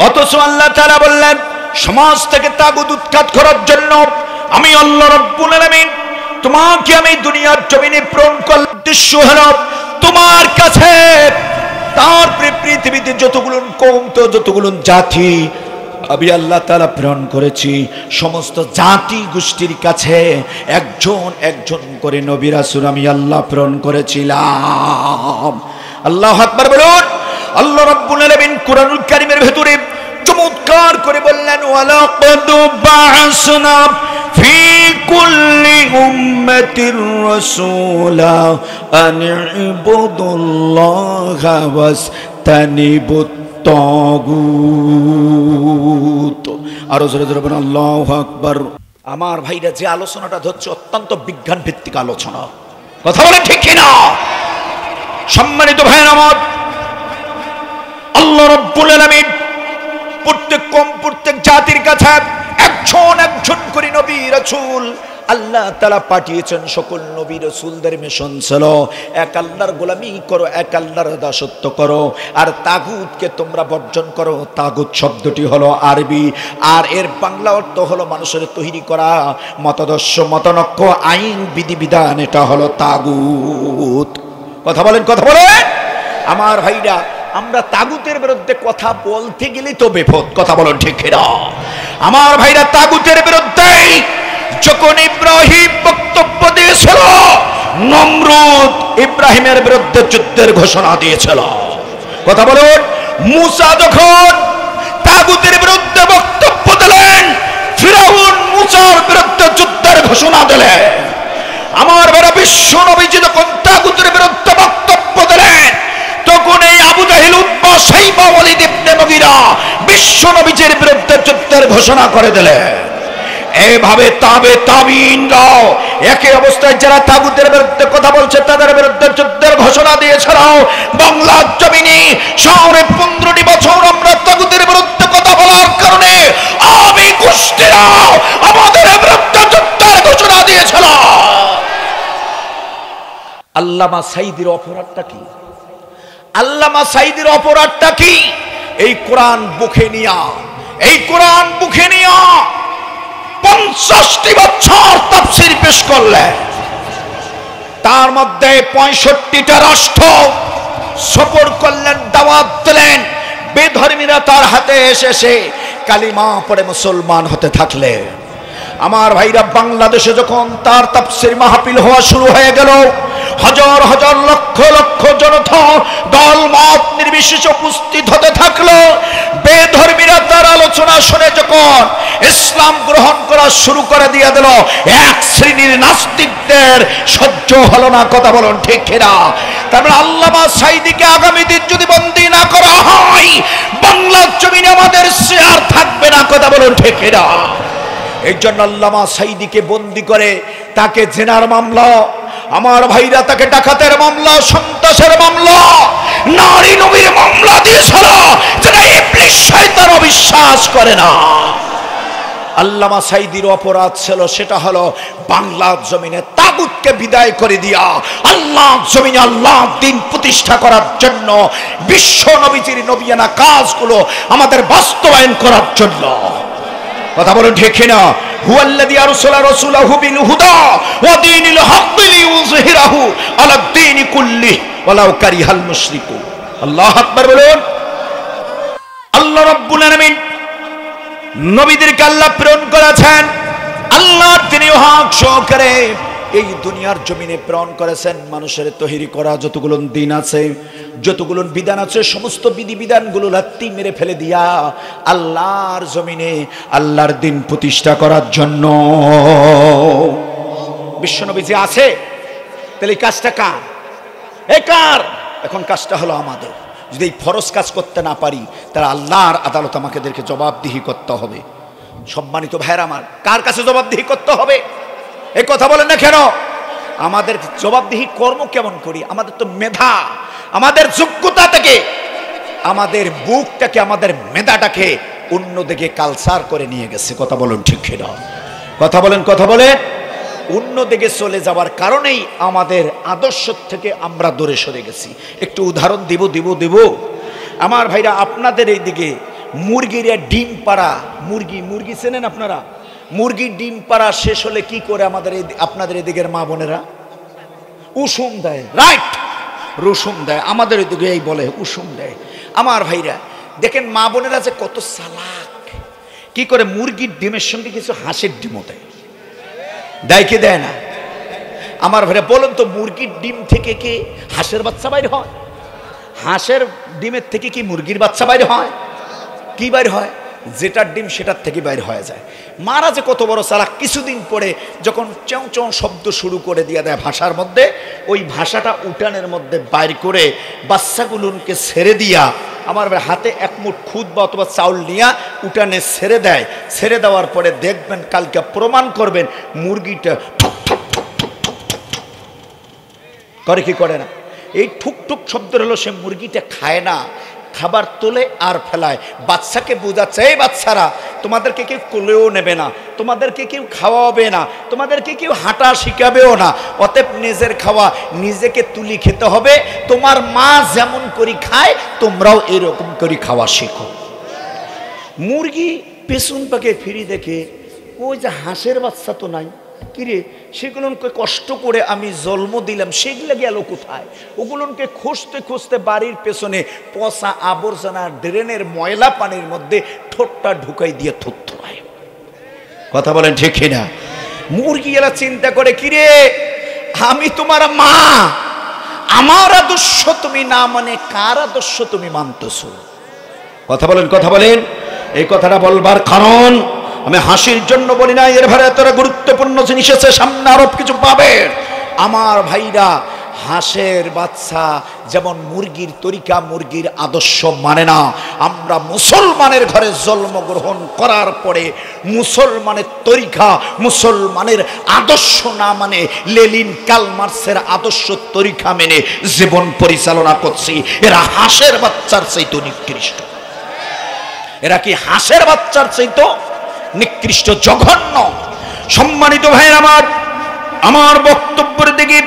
অথচ আল্লাহ তাআলা বললেন, সমাজ থেকে তাগুত উৎখাত করার জন্য আমি আল্লাহ রাব্বুল আলামিন তোমাকে আমি দুনিয়ার জমিনে প্রেরণ করলাম। উদ্দেশ্য হলো তোমার কাছে তার পৃথিবীতে যতগুলো কওম, যতগুলো জাতি আমি আল্লাহ তাআলা প্রেরণ করেছি, সমস্ত জাতি গোষ্ঠীর কাছে একজন একজন করে নবী রাসূল আমি আল্লাহ প্রেরণ করেছিলাম। আল্লাহু আকবার বলুন। আল্লাহ রাব্বুল আলামিন কুরআনুল কারীমের ভিতরে চমৎকার করে বললেন, ওয়ালাকাদ বা'আসনা ফি কুল্লি উম্মাতির রাসূলা আন ইবুদুল্লাহা ওয়াস্তানিবুত তাগুত। আরো জোরে জোরে বলুন আল্লাহু আকবার। আমার ভাইরা, যে আলোচনাটা ধরছে অত্যন্ত বিজ্ঞান ভিত্তিক আলোচনা। কথা বলে ঠিক কিনা? সম্মানিত ভাইরা আমার, আল্লাহ রাব্বুল আলামিন প্রত্যেক জাতির কাছে একজন একজন করে নবী রাসূল আল্লাহ তাআলা পাঠিয়েছেন সকল নবী রাসূলদের মিশন ছিল এক আল্লাহর গোলামি করো, এক আল্লাহর দাসত্ব করো, আর তাগুতকে তোমরা বর্জন করো। তাগুত শব্দটি হলো আরবি, আর এর বাংলা অর্থ হলো মানুষের তৈরি করা মতাদর্শ, মতানক্য, আইন, বিধিবিধান, এটা হলো তাগুত। কথা বলেন, কথা বলেন আমার ভাইরা। আমরা তাগুতের বিরুদ্ধে কথা বলতে গেলে তো বিপদ, কথা বলেন ঠিক কিনা আমার ভাইরা। তাগুতের বিরুদ্ধে যখন ইব্রাহিম বক্তব্য দিয়েছিল, নমরুদ ইব্রাহিমের বিরুদ্ধে যুদ্ধের ঘোষণা দিয়েছিল। কথা বলুন, মুসা যখন তাগুতের বিরুদ্ধে বক্তব্য দিলেন, ফিরাউন মুসার বিরুদ্ধে যুদ্ধের ঘোষণা দিলেন। আমার ভাইরা, বিশ্ব নবীজি যখন তাগুতের বিরুদ্ধে বক্তব্য দিলেন, তখন এই আবু জাহেল, উতবা, শাইবা, ওয়ালিদ ইবনে মুগীরা বিশ্ব নবীজির বিরুদ্ধে যুদ্ধের ঘোষণা করে দিলেন। এইভাবে তাবিঈনরাও একই অবস্থায় যারা তাগুতের বিরুদ্ধে কথা বলছে তাদের বিরুদ্ধে যুদ্ধের ঘোষণা দিয়েছিল। বাংলার জমিনে শহরে 15টি বছর আমরা তাগুতের বিরুদ্ধে কথা বলার কারণে আমি গোষ্ঠীরাও আমাদের বিরুদ্ধে যুদ্ধের ঘোষণা দিয়েছিল। আল্লামা সাঈদীর অপরাধটা কি? আল্লামা সাঈদীর অপরাধটা কি? এই কোরআন বুকে নিয়া, এই কোরআন বুকে নিয়া 50টি বছর তাফসীর পেশ করলেন। তার মধ্যে 65টা রাষ্ট্র সফর করলেন, দাওয়াত দিলেন। বেধর্মীরা তার হাতে এসে কালিমা পড়ে মুসলমান হতে থাকলেন। আমার ভাইরা, বাংলাদেশে যখন তার তাফসীর মাহফিল হওয়া শুরু হয়ে গেল, হাজার হাজার লক্ষ লক্ষ জনতা দল মত নির্বিশেষে উপস্থিত হতে থাকলো। বেধর্মীরা তার আলোচনা শুনে যখন ইসলাম গ্রহণ করা শুরু করে দিয়ে দিল, এক শ্রেণীর নাস্তিকদের সহ্য হলো না। কথা বলুন ঠিক কিনা? তারপরে আল্লামা সাঈদীকে আগামী দিন যদি বন্দী না করা হয়, বাংলার জমিনে আমাদের শেয়ার থাকবে না। কথা বলুন ঠিক কিনা? এই জন্য আল্লামা সাঈদীকে বন্দী করে তাকে জেনার মামলা, আমার ভাইরা তাকে ডাকাতের মামলা, সন্ত্রাসের মামলা, নারী নবীর মামলা দিয়েছিল, যেটা ইবলিস শয়তান অবিশ্বাস করে না। আল্লামা সাঈদীর অপরাধ ছিল, সেটা হলো বাংলার জমিনে তাগুতকে বিদায় করে দিয়া আল্লাহর জমিনে আল্লাহর দ্বীন প্রতিষ্ঠা করার জন্য বিশ্ব নবীজির নবিয়ানা কাজগুলো আমাদের বাস্তবায়ন করার জন্য। কথা বলুন ঠিক কিনা? হুয়াল্লাযী আরসালা রাসূলাহু বিল হুদা ওয়া দীনিল হাক্কি লিইয়ুযহিরাহু আলাদ দীনি কুল্লিহি ওয়ালাউ কারিহাল মুশরিকুন। আল্লাহু আকবার বলুন। আল্লাহ রাব্বুল আলামিন নবীদেরকে আল্লাহ প্রেরণ করেছেন, আল্লাহর দ্বীনের হক সহকারে এই দুনিয়ার জমিনে প্রেরণ করেছেন। মানুষের তৈরি করা যতগুলো দিন আছে, যতগুলো বিধান আছে, সমস্ত বিধিবিধানগুলো লাত্তি মেরে ফেলে দিয়া আল্লাহর জমিনে আল্লাহর দ্বীন প্রতিষ্ঠা করার জন্য বিশ্বনবী যে আছে, তাহলে এই কাজটা কার? এই কার? এখন কাজটা হলো আমাদের। যদি এই ফরজ কাজ করতে না পারি, তাহলে আল্লাহর আদালত আমাদেরকে জবাবদিহি করতে হবে। সম্মানিত ভাইরা আমার, কার কাছে জবাবদিহি করতে হবে? এই কথা বলেন না কেন? আমাদের জবাবদিহি কর্ম কেমন করি? আমাদের তো মেধা, আমাদের যোগ্যতা থেকে আমাদের বুকটাকে, আমাদের মেধাটাকে অন্যদিকে কালচার করে নিয়ে গেছে। কথা বলুন ঠিক কিনা? কথা বলেন, কথা বলেন। অন্যদিকে চলে যাওয়ার কারণেই আমাদের আদর্শ থেকে আমরা দূরে সরে গেছি। একটু উদাহরণ দিব। আমার ভাইরা, আপনাদের এইদিকে মুরগিরা ডিম পাড়া, মুরগি চেনেন আপনারা? মুরগির ডিম পাড়া শেষ হলে কি করে আমাদের আপনাদের এদিকের মা বোনেরা? উষুম দেয়, রাইট, রসুম দেয়। আমাদের এদিকে এই বলে উষুম দেয়। আমার ভাইরা দেখেন, মা বোনেরা যে কত চালাক, কি করে মুরগির ডিমের সঙ্গে কিছু হাঁসের ডিমও দেয়। দেয় কি দেয় না? আমার ভাইরা বলেন তো, মুরগির ডিম থেকে কি হাঁসের বাচ্চা বাইর হয়? হাঁসের ডিমের থেকে কি মুরগির বাচ্চা বাইর হয়? কি বাইর হয়? যেটার ডিম সেটার থেকে বাইর হয়ে যায়। মারা যে কত বড় চালাক, কিছুদিন পরে যখন চেউ চেউ শব্দ শুরু করে দিয়ে দেয় ভাষার মধ্যে, ওই ভাষাটা উঠানের মধ্যে বাইর করে বাচ্চাগুলোকে ছেড়ে দিয়া আমার হাতে এক মুঠ খুদ বা অথবা চাউল নিয়ে উঠানে ছেড়ে দেয়। ছেড়ে দেওয়ার পরে দেখবেন, কালকে প্রমাণ করবেন, মুরগিটা ঠুক ঠুক ঠুক ঠুক ঠুক ঠুক করে কি করে না? এই ঠুক ঠুক শব্দ হলো সে মুরগিটা খায় না, খাবার তোলে আর ফেলায়। বাচ্চাকে বোঝাচ্ছে, এই বাচ্চারা তোমাদেরকে কেউ কোলেও নেবে না, তোমাদেরকে কেউ খাওয়াবে না, তোমাদেরকে কেউ হাঁটা শিখাবেও না। অতএব নিজের খাওয়া নিজেকে তুলি খেতে হবে। তোমার মা যেমন করে খায় তোমরাও এরকম করে খাওয়া শেখো। মুরগি পেছন পাকে ফিরি দেখে ওই যে হাঁসের বাচ্চা তো নাই, কিরে সেগুলোকে কষ্ট করে আমি জন্ম দিলাম, সেগুলো গেল কোথায়? ওগুলোকে খুঁজতে খুঁজতে বাড়ির পেছনে পচা আবর্জনা ড্রেনের ময়লা পানির মধ্যে ঠোঁটটা ঢুকাই দিয়ে থুথুরায়। কথা বলেন ঠিক না? মুরগি এরা চিন্তা করে, কিরে আমি তোমার মা, আমার আদর্শ তুমি না মানে কার আদর্শ তুমি মানতেছো? কথা বলেন, কথা বলেন। এই কথাটা বলবার কারণ আমি হাসির জন্য বলি না, এর ভারে এতটা গুরুত্বপূর্ণ জিনিস আছে, সামনে আরো কিছু পাবে। আমার ভাইরা, হাঁসের বাচ্চা যেমন মুরগির তরিকা, মুরগির আদর্শ মানে না। আমরা মুসলমানের ঘরে জন্মগ্রহণ করার পরে মুসলমানের তরিকা, মুসলমানের আদর্শ না মানে লেনিন কার্লমার্ক্সের আদর্শ তরিকা মেনে জীবন পরিচালনা করছি। এরা হাঁসের বাচ্চার চাইতো নিকৃষ্ট। এরা কি হাঁসের বাচ্চার চাইতো নিকৃষ্ট, জঘন্য? সম্মানিত ভাইয়ের আমার বক্তব্যের দিকে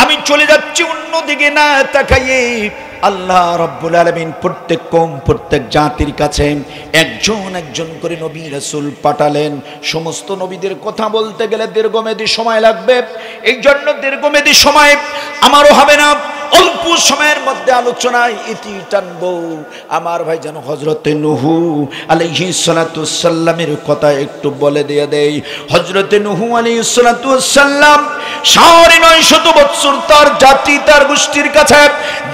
আমি চলে যাচ্ছি অন্যদিকে না তাকাইয়ে। আল্লাহ রাব্বুল আলামিন প্রত্যেক কওম, প্রত্যেক জাতির কাছে একজন একজন করে নবী রাসূল পাঠালেন। সমস্ত নবীদের কথা বলতে গেলে দীর্ঘমেয়াদী সময় লাগবে। এই জন্য দীর্ঘমেয়াদী সময় আমারও হবে না, অল্প সময়ের মধ্যে আলোচনায় ইতি টানবো। আমার ভাই যেন হযরতে নূহ আলাইহিস সালাতু ওয়াসসালামের কথা একটু বলে দিয়ে দেই। হযরতে নূহ আলাইহিস সালাতু ওয়াসসালাম ৯৫০ বছর তার জাতি, তার গোষ্ঠীর কাছে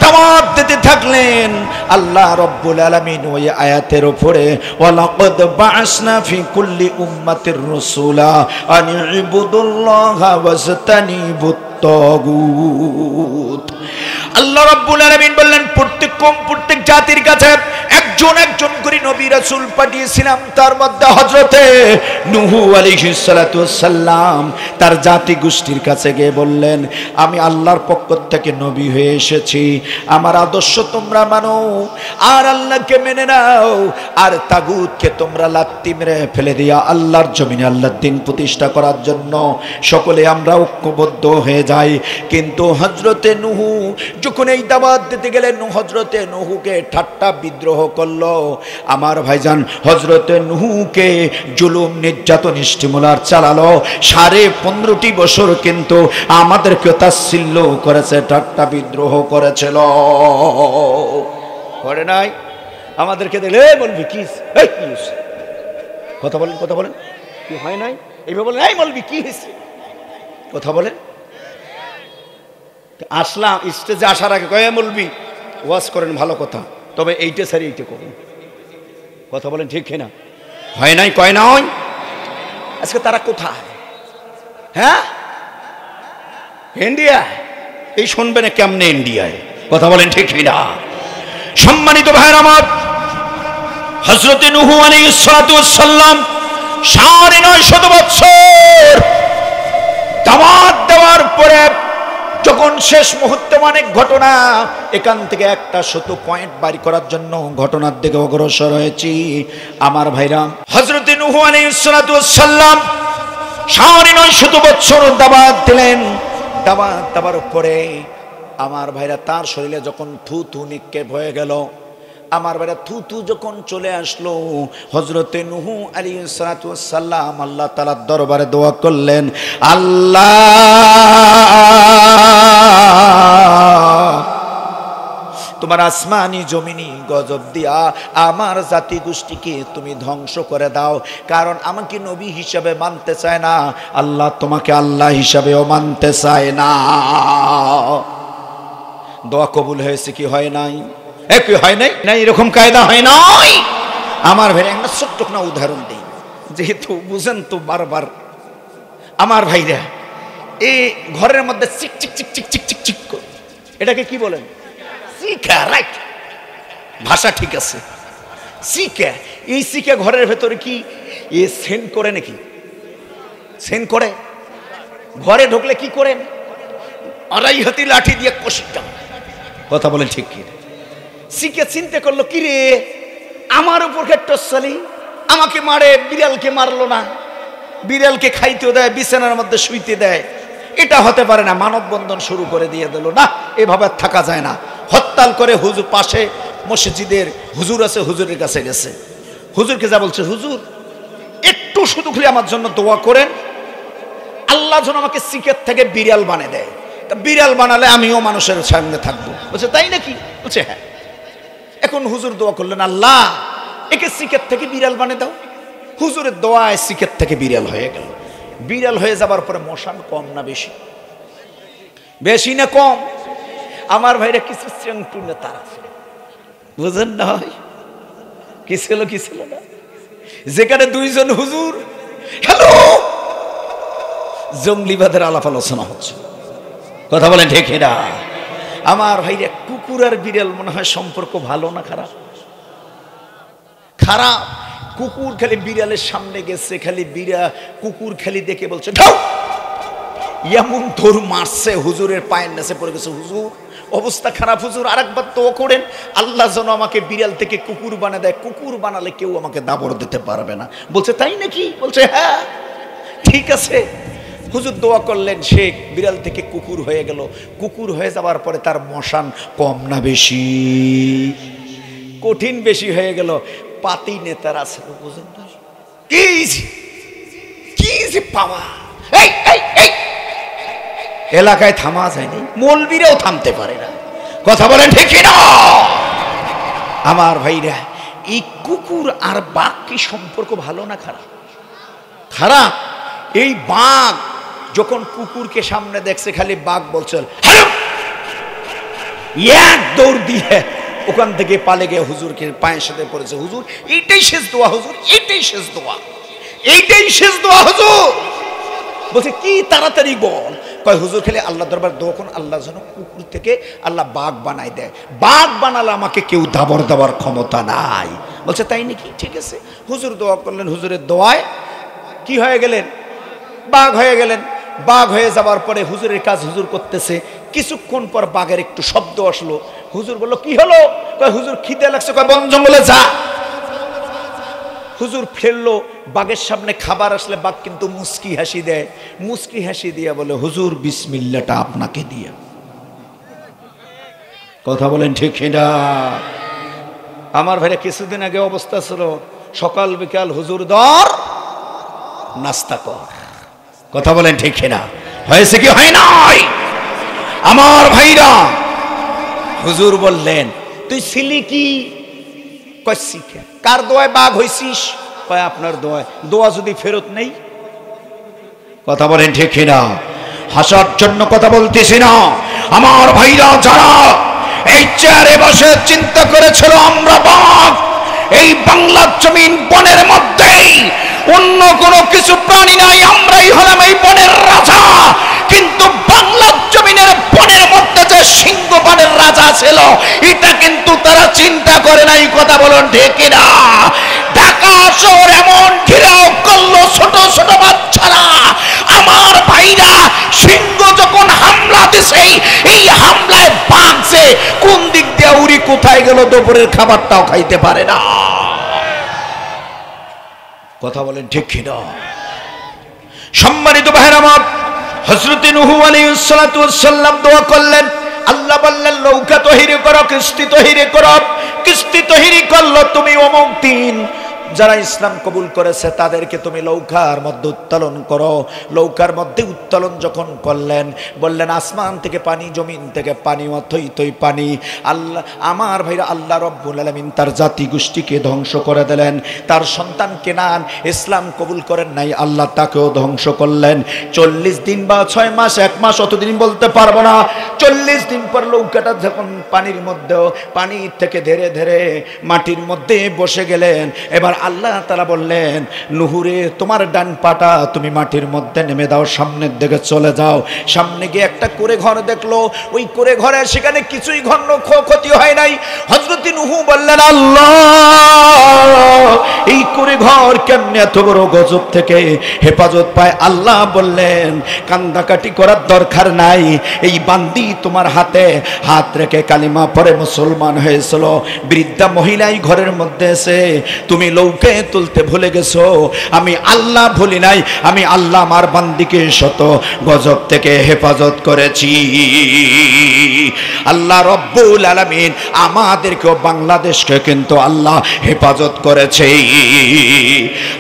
দাওয়াত দিতে থাকলেন। আল্লাহ রাব্বুল আলামিন ওই আয়াতের উপরে ওয়ালাকাদ বা'আসনা ফি কুল্লি উম্মাতির রাসূলা আন ইবুদুল্লাহা ওয়াজতানিবুত তাগুত। আল্লাহ রাব্বুল আলামিন বললেন প্রত্যেক কওম, প্রত্যেক জাতির কাছে একজন একজন করে নবী রাসূল পাঠিয়েছিলাম। তার মধ্যে হযরতে নূহ আলাইহিস সালাতু ওয়াসসালাম তার জাতি গোষ্ঠীর কাছে গিয়ে বললেন, আমি আল্লাহর পক্ষ থেকে নবী হয়ে এসেছি, আমার আদর্শ তোমরা মানো আর আল্লাহকে মেনে নাও, আর তাগুতকে তোমরা লাত্তি মেরে ফেলে দিয়া আল্লাহর জমিনে আল্লাহর দ্বীন প্রতিষ্ঠা করার জন্য সকলে আমরা ঐক্যবদ্ধ হয়ে যাই। কিন্তু হযরতে নূহ যখন এই দাওয়াত দিতে গেলেন, হযরতে নূহকে ঠাট্টা বিদ্রোহ করলো। আমার ভাইজান, হযরতে নূহকে জুলুম, নির্যাতন, স্টিমুলার চালালো। ১৫.৫ বছর কিন্তু আমাদেরকে তাচ্ছিল্য করেছে, ঠাট্টা বিদ্রোহ করেছিল। করে নাই? আমাদেরকে দেখলে বলবি কি কথা বলেন, কথা বলেন, কি হয় নাই? এইভাবে বলেন, এই বলবি কি হয়েছে, কথা বলেন। আসলাম স্টেজে আসার আগে কয়ে বলবি ওয়াজ করেন, ভালো কথা, তবে এইটা সারি এইটা করুন। কথা বলেন ঠিক কিনা? হয় নাই, কয় নাই? আজকে তারা কোথায়? হ্যাঁ, ইন্ডিয়া। এই শুনবে না কেমনে ইন্ডিয়ায়? কথা বলেন ঠিক কিনা? সম্মানিত ভাইয়ের আমার, হযরতে নূহ আলাইহিস সালাতু ওয়াসসালাম ৯৫০ বছর দাওয়াত দেওয়ার পরে যখন শেষ মুহূর্তে অনেক ঘটনা, এখান থেকে একটা ছোট পয়েন্ট বাড়ি করার জন্য ঘটনার দিকে অগ্রসর হয়েছি। আমার ভাইরা, হযরতে নূহ আলাইহিস সালাতু ওয়াসসালাম ৯৫০ বছর দাওয়াত দিলেন। দাওয়াত দেওয়ার পরে আমার ভাইরা তার শরীরে যখন থুথু নিক্ষেপ হয়ে গেল, আমার ভাইরা থুথু যখন চলে আসলো, হযরতে নূহ আলাইহিস সালাতু ওয়াসসালাম আল্লাহ তাআলার দরবারে দোয়া করলেন, আল্লাহ তোমার আসমানি জমিনি গজব দিয়া আমার জাতি গোষ্ঠীকে তুমি ধ্বংস করে দাও, কারণ আমাকে নবী হিসাবে মানতে চায় না, আল্লাহ তোমাকে আল্লাহ হিসাবেও মানতে চায় না। দোয়া কবুল হয়েছে কি হয় নাই? একই হয় নাই না? এরকম কায়দা হয় নাই। আমার ভাই একটা ছোট্ট না উদাহরণ দিই, যেহেতু বুঝেন তো বারবার। আমার ভাইরা, এই ঘরের মধ্যে চিক চিক চিক চিক চিক চিক চিক, এটাকে কি বলেন? চিকা, রাইট, ভাষা ঠিক আছে, চিকা। এই চিকা ঘরের ভেতরে কি এ সেন্ড করে নাকি? সেন্ড করে? ঘরে ঢুকলে কি করেন? আড়াই হাতি লাঠি দিয়ে কষিটা। কথা বলেন ঠিক কি? চিকে চিন্তা করলো, কি রে আমার উপর টসলি, আমাকে মারে, বিড়ালকে মারলো না, বিড়ালকে খাইতেও দেয়, বিছানার মধ্যে শুইতে দেয়, এটা হতে পারে না। মানববন্ধন শুরু করে দিয়ে দিল, না এভাবে থাকা যায় না। হরতাল করে হুজুর পাশে মসজিদের হুজুর আছে, হুজুরের কাছে গেছে। হুজুরকে যা বলছে, হুজুর একটু শুধু খালি আমার জন্য দোয়া করেন, আল্লাহ যেন আমাকে সিকের থেকে বিড়াল বানিয়ে দেয়। তা বিড়াল বানালে আমিও মানুষের সামনে থাকবো। বলছে তাই নাকি? বলছে হ্যাঁ। এখন হুজুর দোয়া করলেন, আল্লাহ একে সিকের থেকে বিড়াল বানিয়ে দাও। হুজুরের দোয়ায় সিকের থেকে বিড়াল হয়ে গেল। বিড়াল হয়ে যাবার পরে মশান কম না বেশি? বেশি না কম? আমার ভাইরা কিছু চেংটুনে তারা, বুঝেন না হয় কি ছিল কি ছিল না? যেখানে দুইজন হুজুর হ্যালো জঙ্গলিবাদের আলাপ আলোচনা হচ্ছে, কথা বলেন ঠিক না? আমার ভাইরা কুকুর আর বিড়াল মনে হয় সম্পর্ক ভালো না খারাপ? খারাপ। কুকুর খালি বিড়ালের সামনে গেছে, খালি কুকুর খালি দেখে বলছে ঢাউ, এমন ধর মারছে, হুজুরের পায়ের নিচে পড়ে গেছে। হুজুর অবস্থা খারাপ, হুজুর আরেকবার দোয়া করেন আল্লাহ যেন আমাকে বিড়াল থেকে কুকুর বানিয়ে দেয়। কুকুর বানালে কেউ আমাকে দাবড় দিতে পারবে না। বলছে তাই নাকি? বলছে হ্যাঁ ঠিক আছে। হুজুর দোয়া করলেন, সে বিড়াল থেকে কুকুর হয়ে গেল। কুকুর হয়ে যাওয়ার পরে তার মশান কম না বেশি? কঠিন বেশি হয়ে গেল। পাতি নেতারা ছিল, বুঝেন না কি যে পাওয়া, এলাকায় থামা যায়নি, মৌলবীরাও থামতে পারে না, কথা বলেন ঠিক না? আমার ভাইরা এই কুকুর আর বাঘ কি সম্পর্ক ভালো না খারাপ? খারাপ। এই বাঘ যখন কুকুরকে সামনে দেখছে, খালি বাঘ বলছে এক দৌড় দিয়ে ওখান থেকে পালে গিয়ে হুজুরকে পায়ের সাথে পড়েছে। হুজুর এইটাই শেষ দোয়া, হুজুর এইটাই শেষ দোয়া, এইটাই শেষ দোয়া হুজুর। বলছে কি তাড়াতাড়ি বল। কয় হুজুর খেলে আল্লাহ দরবার দোয়া করুন, আল্লাহ যেন কুকুর থেকে আল্লাহ বাঘ বানাই দেয়। বাঘ বানালে আমাকে কেউ দাবড় দেওয়ার ক্ষমতা নাই। বলছে তাই নাকি? ঠিক আছে। হুজুর দোয়া করলেন, হুজুরের দোয়ায় কি হয়ে গেলেন? বাঘ হয়ে গেলেন। বাঘ হয়ে যাবার পরে হুজুরের কাজ হুজুর করতেছে, কিছুক্ষণ পর বাঘের একটু শব্দ আসলো। হুজুর বলল কি হলো? কয় হুজুর খিদে লাগছে। কয় বন জঙ্গলে যা। হুজুর ফেললো, বাঘের সামনে খাবার আসলে বাঘ কিন্তু মুস্কি হাসি দেয়। মুস্কি হাসি দিয়া বলে হুজুর বিসমিল্লাটা আপনাকে দিয়া। কথা বলেন ঠিক না? আমার ভাইরা কিছুদিন আগে অবস্থা ছিল, সকাল বিকাল হুজুর দর নাস্তা কর, কথা বলেন ঠিক না? হয়েছে কি হয় নাই? আমার ভাইরা হুজুর বললেন তুই ছিলি কি? কয় শিখে। কার দোয়ায় বাঘ হইছিস? কয় আপনার দোয়ায়। দোয়া যদি ফেরত নেই, কথা বলেন ঠিক না? হাসার জন্য কথা বলতেছি না। আমার ভাইরা যারা এই চেয়ারে বসে চিন্তা করেছিল আমরা বাঘ, এই বাংলার জমিন বনের মধ্যেই অন্য কোনো কিছু প্রাণী নাই, আমরাই হলাম এই বনের রাজা। কিন্তু বাংলার জমিনের বনের মধ্যে যে সিংহ বনের রাজা ছিল, এটা কিন্তু তারা চিন্তা করে নাই, কথা বলুন ঠিক না? ঢাকা শহর এমন ঘিরাও করলো ছোট ছোট বাচ্চারা। আমার ভাইরা সিংহ যখন হামলা দিছে, এই হামলায় বাঘ যে কোন দিক দিয়ে উড়ি কোথায় গেল, দুপুরের খাবারটাও খাইতে পারে না, কথা বলেন ঠিক না? সম্মানিত ভাইরা আমার, হযরত নূহ আলাইহিস সালাতু ওয়াস সালাম দোয়া করলেন, আল্লাহ বললেন নৌকা তৈরি করো, কিস্তি তৈরি করো। কিস্তি তৈরি করলো তুমি অমুক দিন, যারা ইসলাম কবুল করেছে তাদেরকে তুমি নৌকার মধ্যে উত্তোলন করো। নৌকার মধ্যে উত্তোলন যখন করলেন, বললেন আসমান থেকে পানি, জমিন থেকে পানি, অথই তৈ পানি। আল্লাহ আমার ভাইরা আল্লাহ রব্বুল আলামিন তার জাতি গোষ্ঠীকে ধ্বংস করে দিলেন। তার সন্তান কেনান ইসলাম কবুল করেন নাই, আল্লাহ তাকেও ধ্বংস করলেন। 40 দিন বা 6 মাস, 1 মাস, অতদিন বলতে পারবো না। 40 দিন পর নৌকাটা যখন পানির মধ্যেও, পানি থেকে ধীরে ধীরে মাটির মধ্যে বসে গেলেন। এবার আল্লাহ তাআলা বললেন নূহুরে তোমার ডান পাটা তুমি মাটির মধ্যে নেমে দাও, সামনের দিকে চলে যাও। সামনে গিয়ে একটা কুঁড়ে ঘর দেখলো, ওই কুঁড়ে ঘরে সেখানে কিছুই ক্ষতি হয় নাই। হযরত নূহ বললেন আল্লাহ এই করে ঘর কেমনে এত বড় গজব থেকে হেফাজত পায়? আল্লাহ বললেন কান্দাকাটি করার দরকার নাই, এই বান্দি তোমার হাতে হাত রেখে কালিমা পরে মুসলমান হয়েছিল। বৃদ্ধা মহিলাই ঘরের মধ্যে এসে তুমি লৌকে তুলতে ভুলে গেছো, আমি আল্লাহ ভুলি নাই, আমি আল্লাহ আমার বান্দিকে শত গজব থেকে হেফাজত করেছি। আল্লাহ রব্বুল আলামিন আমাদেরকেও বাংলাদেশকে কিন্তু আল্লাহ হেফাজত করেছে।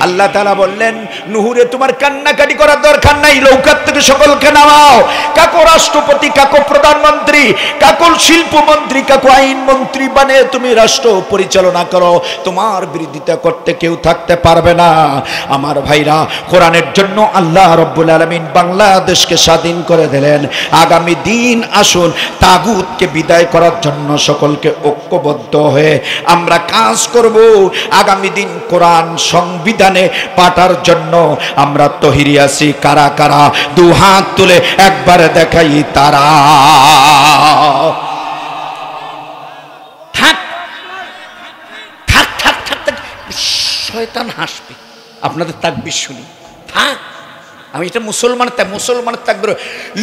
আল্লাহ তাআলা বললেন নুহুরে তোমার কান্নাকাটি করার দরকার নাই, লৌকার থেকে সকলকে নামাও। কাকো রাষ্ট্রপতি, কাকো প্রধানমন্ত্রী, কাকো শিল্পমন্ত্রী, কাকো আইন মন্ত্রী বানিয়ে তুমি রাষ্ট্র পরিচালনা করো, তোমার বিরোধিতা করতে কেউ থাকতে পারবে না। আমার ভাইরা, কোরআনের জন্য আল্লাহ রব্বুল আলামিন বাংলাদেশকে স্বাধীন করে দিলেন। আগামী দিন আসুন তাগুতকে বিদায় করার জন্য সকলকে ঐক্যবদ্ধ হয়ে আমরা কাজ করব। আগামী দিন কোরআন সংবিধানে পাঠার জন্য আমরা তৈরি আছি। কারা কারা দু হাত তুলে একবার দেখাই তারা। থাক থাক থাক থাক থাক, শয়তান হাসবে আপনাদের তাকবীর শুনি। থাক, আমি এটা মুসলমানের তাকবীর,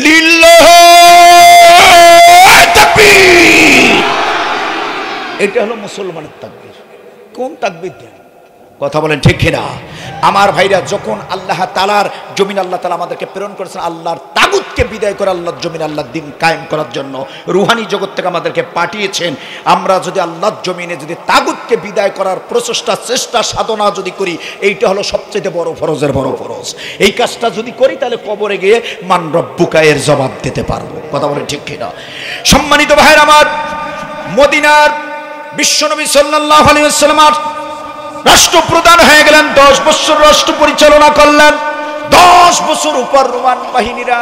লিল্লাহ তাকবীর, এটা হলো মুসলমানের তাকবীর। কোন তাকবীর দেন? কথা বলেন ঠিক কিনা? আমার ভাইরা, যখন আল্লাহ তাআলার জমিন আল্লাহ তাআলা আমাদেরকে প্রেরণ করেছেন আল্লাহর তাগুতকে বিদায় করে আল্লাহর জমিন আল্লাহর দ্বীন কায়েম করার জন্য, রুহানি জগৎ থেকে আমাদেরকে পাঠিয়েছেন। আমরা যদি আল্লাহর জমিনে যদি তাগুতকে বিদায় করার প্রচেষ্টা, চেষ্টা, সাধনা যদি করি, এইটা হলো সবচেয়ে বড় ফরজের বড় ফরজ। এই কাজটা যদি করি তাহলে কবরে গিয়ে মান রব্বুকা এর জবাব দিতে পারবো। কথা বলেন ঠিক কিনা? সম্মানিত ভাইরা আমার, মদিনার বিশ্বনবী সাল্লাল্লাহু আলাইহি ওয়াসাল্লাম রাষ্ট্রপ্রধান হয়ে গেলেন, 10 বছর রাষ্ট্র পরিচালনা করলেন। 10 বছর উপর রোমান বাহিনীরা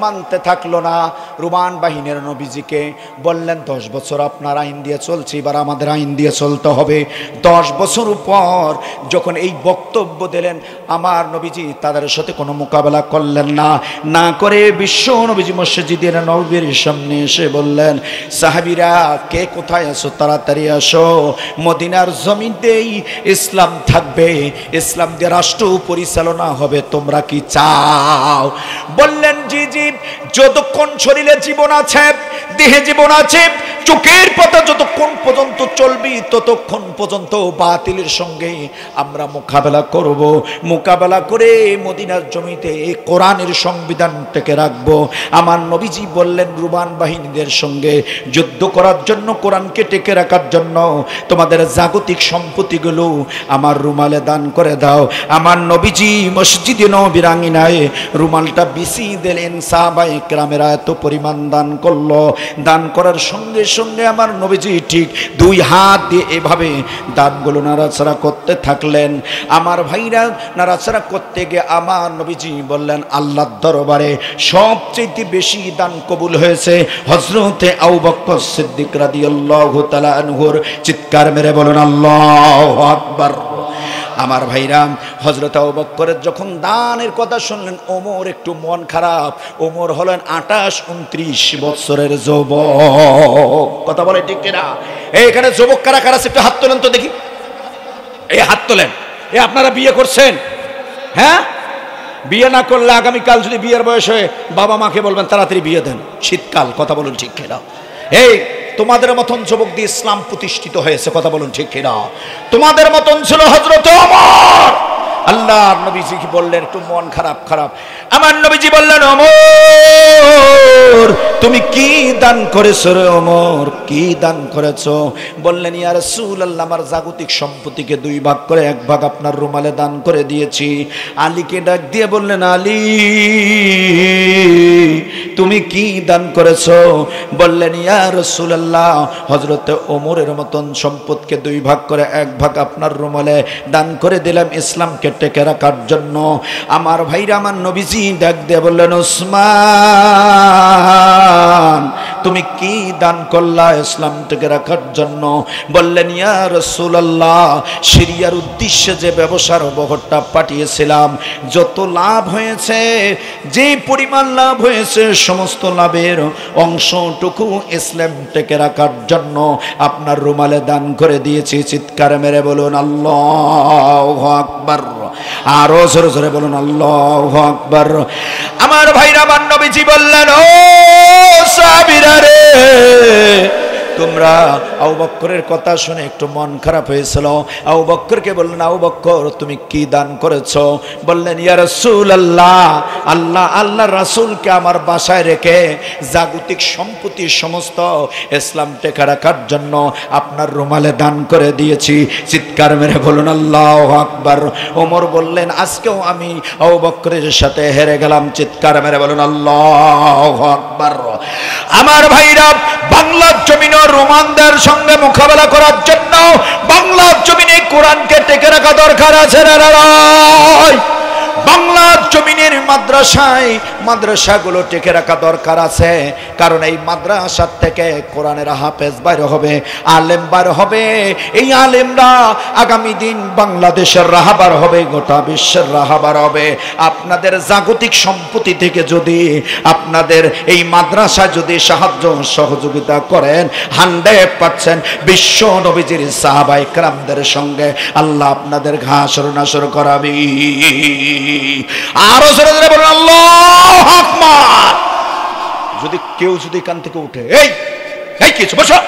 মানতে থাকলো না। রোমান বাহিনীর নবীজিকে বললেন 10 বছর আপনার আইন দিয়ে চলছে, এবার আমাদের আইন দিয়ে চলতে হবে। 10 বছর উপর যখন এই বক্তব্য দিলেন, আমার নবীজি তাদের সাথে কোনো মোকাবেলা করলেন না। না করে বিশ্ব নবীজি মসজিদের নববীর সামনে এসে বললেন, সাহাবীরা কে কোথায় আছো, তাড়াতাড়ি আসো, মদিনার জমিনেই ইসলাম থাকবে, ইসলাম দিয়ে রাষ্ট্র পরিচালনা হবে, তোমরা কি চাও? বললেন জি জি, যতক্ষণ শরীরে জীবন আছে, দেহে জীবন আছে, চোখের পাতা যতক্ষণ পর্যন্ত চলবি ততক্ষণ পর্যন্ত বাতিলের সঙ্গে আমরা মোকাবেলা করব। মোকাবেলা করে মদিনার জমিতে কোরআনের সংবিধানটাকে রাখবো। আমার নবীজি বললেন রোমান বাহিনীদের সঙ্গে যুদ্ধ করার জন্য, কোরআনকে টেকে রাখার জন্য তোমাদের জাগতিক সম্পত্তিগুলো আমার রুমালে দান করে দাও। আমার নবীজি মসজিদে নববীর আঙিনায় রুমালটা বিছিয়ে দিলেন। সাহাবায়ে কেরামেরা এত পরিমাণ দান করলো। দান করার সঙ্গে সঙ্গে আমার নবীজি ঠিক 2 হাত দিয়ে এভাবে দানগুলো নাড়াচাড়া করতে থাকলেন। আমার ভাইরা, নাড়াচাড়া করতে গিয়ে আমার নবীজি বললেন, আল্লাহর দরবারে সবচেয়ে বেশি দান কবুল হয়েছে হযরতে আবু বকর সিদ্দিক রাদিয়াল্লাহু তাআলা আনহুর। চিৎকার মেরে বলুন আল্লাহু আকবার। আমার ভাইরা, হযরত আবু বকরের যখন দানের কথা শুনলেন, ওমর একটু মন খারাপ। ওমর হলেন 28-29 বছরের যুবক। কথা বলে ঠিক কিনা? এইখানে যুবক কারা কারা আছে একটু হাত তোলেন তো দেখি। এই হাত তোলেন। আপনারা বিয়ে করছেন? হ্যাঁ, বিয়ে না করলে আগামীকাল যদি বিয়ের বয়স হয়ে বাবা মাকে বলবেন তাড়াতাড়ি বিয়ে দেন, শীতকাল। কথা বলুন ঠিক কিনা? এই তোমাদের মতন যুবক দিয়ে ইসলাম প্রতিষ্ঠিত হয়েছে। কথা বলুন ঠিক কিনা? তোমাদের মতন ছিল হযরত ওমর। আল্লাহর নবীজি কি বললেন? একটু মন খারাপ। আমার নবীজি বললেন, ওমর তুমি কি দান করেছো রে ওমর, কি দান করেছো? বললেন, ইয়া রাসূলুল্লাহ, আমার জাগতিক সম্পত্তিকে 2 ভাগ করে 1 ভাগ আপনার রুমালে দান করে দিয়েছি। আলীকে ডাক দিয়ে বললেন, আলী তুমি কি দান করেছো? বললেন, ইয়া রাসূলুল্লাহ, হযরত ওমরের মতন সম্পদকে 2 ভাগ করে 1 ভাগ আপনার রুমালে দান করে দিলাম ইসলামকে টেকে রাখার জন্য। আমার ভাইরা, আমার নবীজি ডাক দিয়ে বললেন, ওসমান তুমি কি দান করলা ইসলাম থেকে রাখার জন্য? বললেন, ইয়া রাসূলুল্লাহ, সিরিয়ার উদ্দেশ্যে যে ব্যবসার বহরটা পাঠিয়েছিলাম, যত লাভ হয়েছে, যে পরিমাণ লাভ হয়েছে, সমস্ত লাভের অংশটুকু ইসলাম থেকে রাখার জন্য আপনার রুমালে দান করে দিয়েছি। চিৎকার মেরে বলুন আল্লাহু আকবার। আরো জোরে জোরে বলুন আল্লাহু আকবার। আমার ভাইরা, আমার নবীজি বললেন, ও সাহাবীরা রে, তোমরা আবু বকরের কথা শুনে একটু মন খারাপ হয়েছিল। আবু বকরকে বললেন, আবু বকর, তুমি কি দান করেছো? বললেন, ইয়া রাসূলুল্লাহ, আল্লাহ রাসূলকে আমার বাসায় রেখে জাগতিক সম্পত্তি সমস্ত ইসলাম টেকা রাখার জন্য আপনার রুমালে দান করে দিয়েছি। চিৎকার মেরে বলুন আল্লাহু আকবার। ওমর বললেন, আজকেও আমি আবু বকরের সাথে হেরে গেলাম। চিৎকার মেরে বলুন আল্লাহু আকবার। আমার ভাইরা, বাংলার জমিনে রোমানদের সঙ্গে মোকাবেলা করার জন্য বাংলার জমিনে কোরআনকে টেকে রাখা দরকার আছে। বাংলার জমিনের মাদ্রাসাগুলো টেকে রাখা দরকার আছে, কারণ এই মাদ্রাসার থেকে কোরআনের হাফেজ বাইর হবে, আলেম বাইর হবে। এই আলেমরা আগামী দিন বাংলাদেশের রাহাবার হবে, গোটা বিশ্বের রাহাবার হবে। আপনাদের জাগতিক সম্পত্তি থেকে যদি আপনাদের এই মাদ্রাসা যদি সাহায্য সহযোগিতা করেন, 100% বিশ্ব নবীজির সাহাবায়ে কেরামদের সঙ্গে আল্লাহ আপনাদের ঘাসর নাসর করাবে। আরো জোরে জোরে বলুন আল্লাহু আকবার। যদি কেউ কান থেকে উঠে, এই কিছু বসো,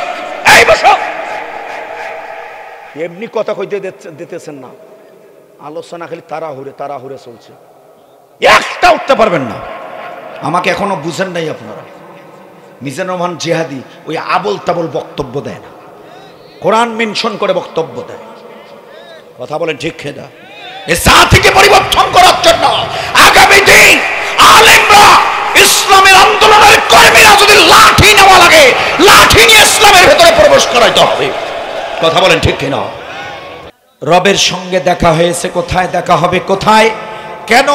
এই বসো, এমনি কথা কইতে দিতেছেন না, আলোচনা খালি তাড়াহুড়ে চলছে, একটা উঠতে পারবেন না। আমাকে এখনো বুঝেন নাই আপনারা। মিজানুর রহমান জিহাদি ওই আবল তাবল বক্তব্য দেয় না, কোরআন মেনশন করে বক্তব্য দেয়। কথা বলেন ঠিক খেদা। এই জাতিকে পরিবর্তন করার জন্য আগামী দিন আলেমরা, ইসলামের আন্দোলনের কর্মীরা যদি লাঠি নেওয়া লাগে, লাঠি নিয়ে ইসলামের ভেতরে প্রবেশ করাইতে হবে। কথা বলেন ঠিক কিনা? রবের সঙ্গে দেখা হয়েছে কোথায়, দেখা হবে কোথায়? কেন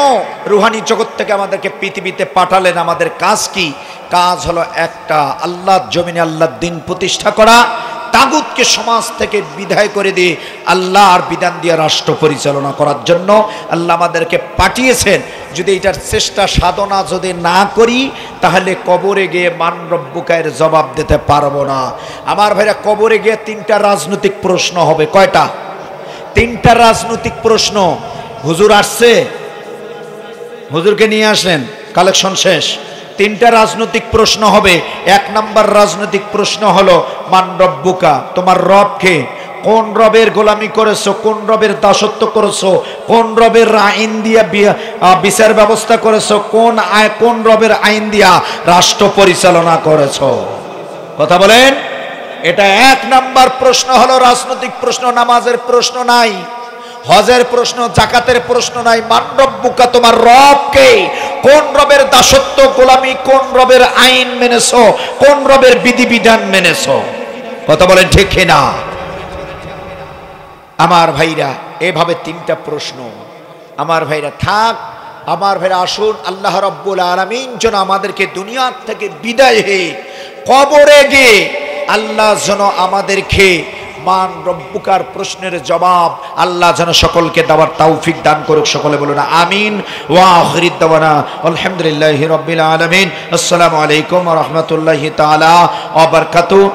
রুহানি জগৎ থেকে আমাদেরকে পৃথিবীতে পাঠালেন? আমাদের কাজ কি? কাজ হলো একটা, আল্লাহর জমিনে আল্লাহর দিন প্রতিষ্ঠা করা, তাগুতকে সমাজ থেকে বিদায় করে দিয়ে আল্লাহর বিধান দিয়ে রাষ্ট্র পরিচালনা করার জন্য আল্লাহ আমাদেরকে পাঠিয়েছেন। যদি এটার চেষ্টা সাধনা যদি না করি, তাহলে কবরে গিয়ে মান রব্বুকায়ের জবাব দিতে পারবো না। আমার ভাইরা, কবরে গিয়ে 3টা রাজনৈতিক প্রশ্ন হবে। কয়টা? 3টা রাজনৈতিক প্রশ্ন। হুজুর আসছে, হুজুরকে নিয়ে আসলেন, কালেকশন শেষ। 3টা রাজনৈতিক প্রশ্ন হবে। 1 নম্বর রাজনৈতিক প্রশ্ন হলো, মান রব্বুকা, তোমার রব কে? কোন রবের গোলামি করেছো? কোন রবের দাসত্ব করেছো? কোন রবের আইন দিয়া বিচার ব্যবস্থা করেছো? কোন রবের আইন দিয়া রাষ্ট্র পরিচালনা করেছো? কথা বলেন। এটা 1 নম্বর প্রশ্ন হলো রাজনৈতিক প্রশ্ন। নামাজের প্রশ্ন নাই, হজের প্রশ্ন, জাকাতের প্রশ্ন নাই। মান রব্বুকা, তোমার রব কে? কোন রবের দাসত্ব গোলামি, কোন রবের আইন মেনেছো, কোন রবের বিধিবিধান মেনেছো? কথা বলেন ঠিক না? আমার ভাইরা, এভাবে 3টা প্রশ্ন। আমার ভাইরা থাক, আমার ভাইরা আসুন, আল্লাহ রাব্বুল আলামিন যেন আমাদেরকে দুনিয়া থেকে বিদায় হয়ে কবরে গিয়ে আল্লাহ যেন আমাদেরকে মান রব্বুকার প্রশ্নের জবাব আল্লাহ যেন সকলকে দেওয়ার তৌফিক দান করুক। সকলে বলুন আমিন। ওয়া আখিরু দাওয়ানা আলহামদুলিল্লাহি রাব্বিল আলামিন। আসসালামু আলাইকুম ওয়া রাহমাতুল্লাহি তাআলা ওয়া বারাকাতুহু।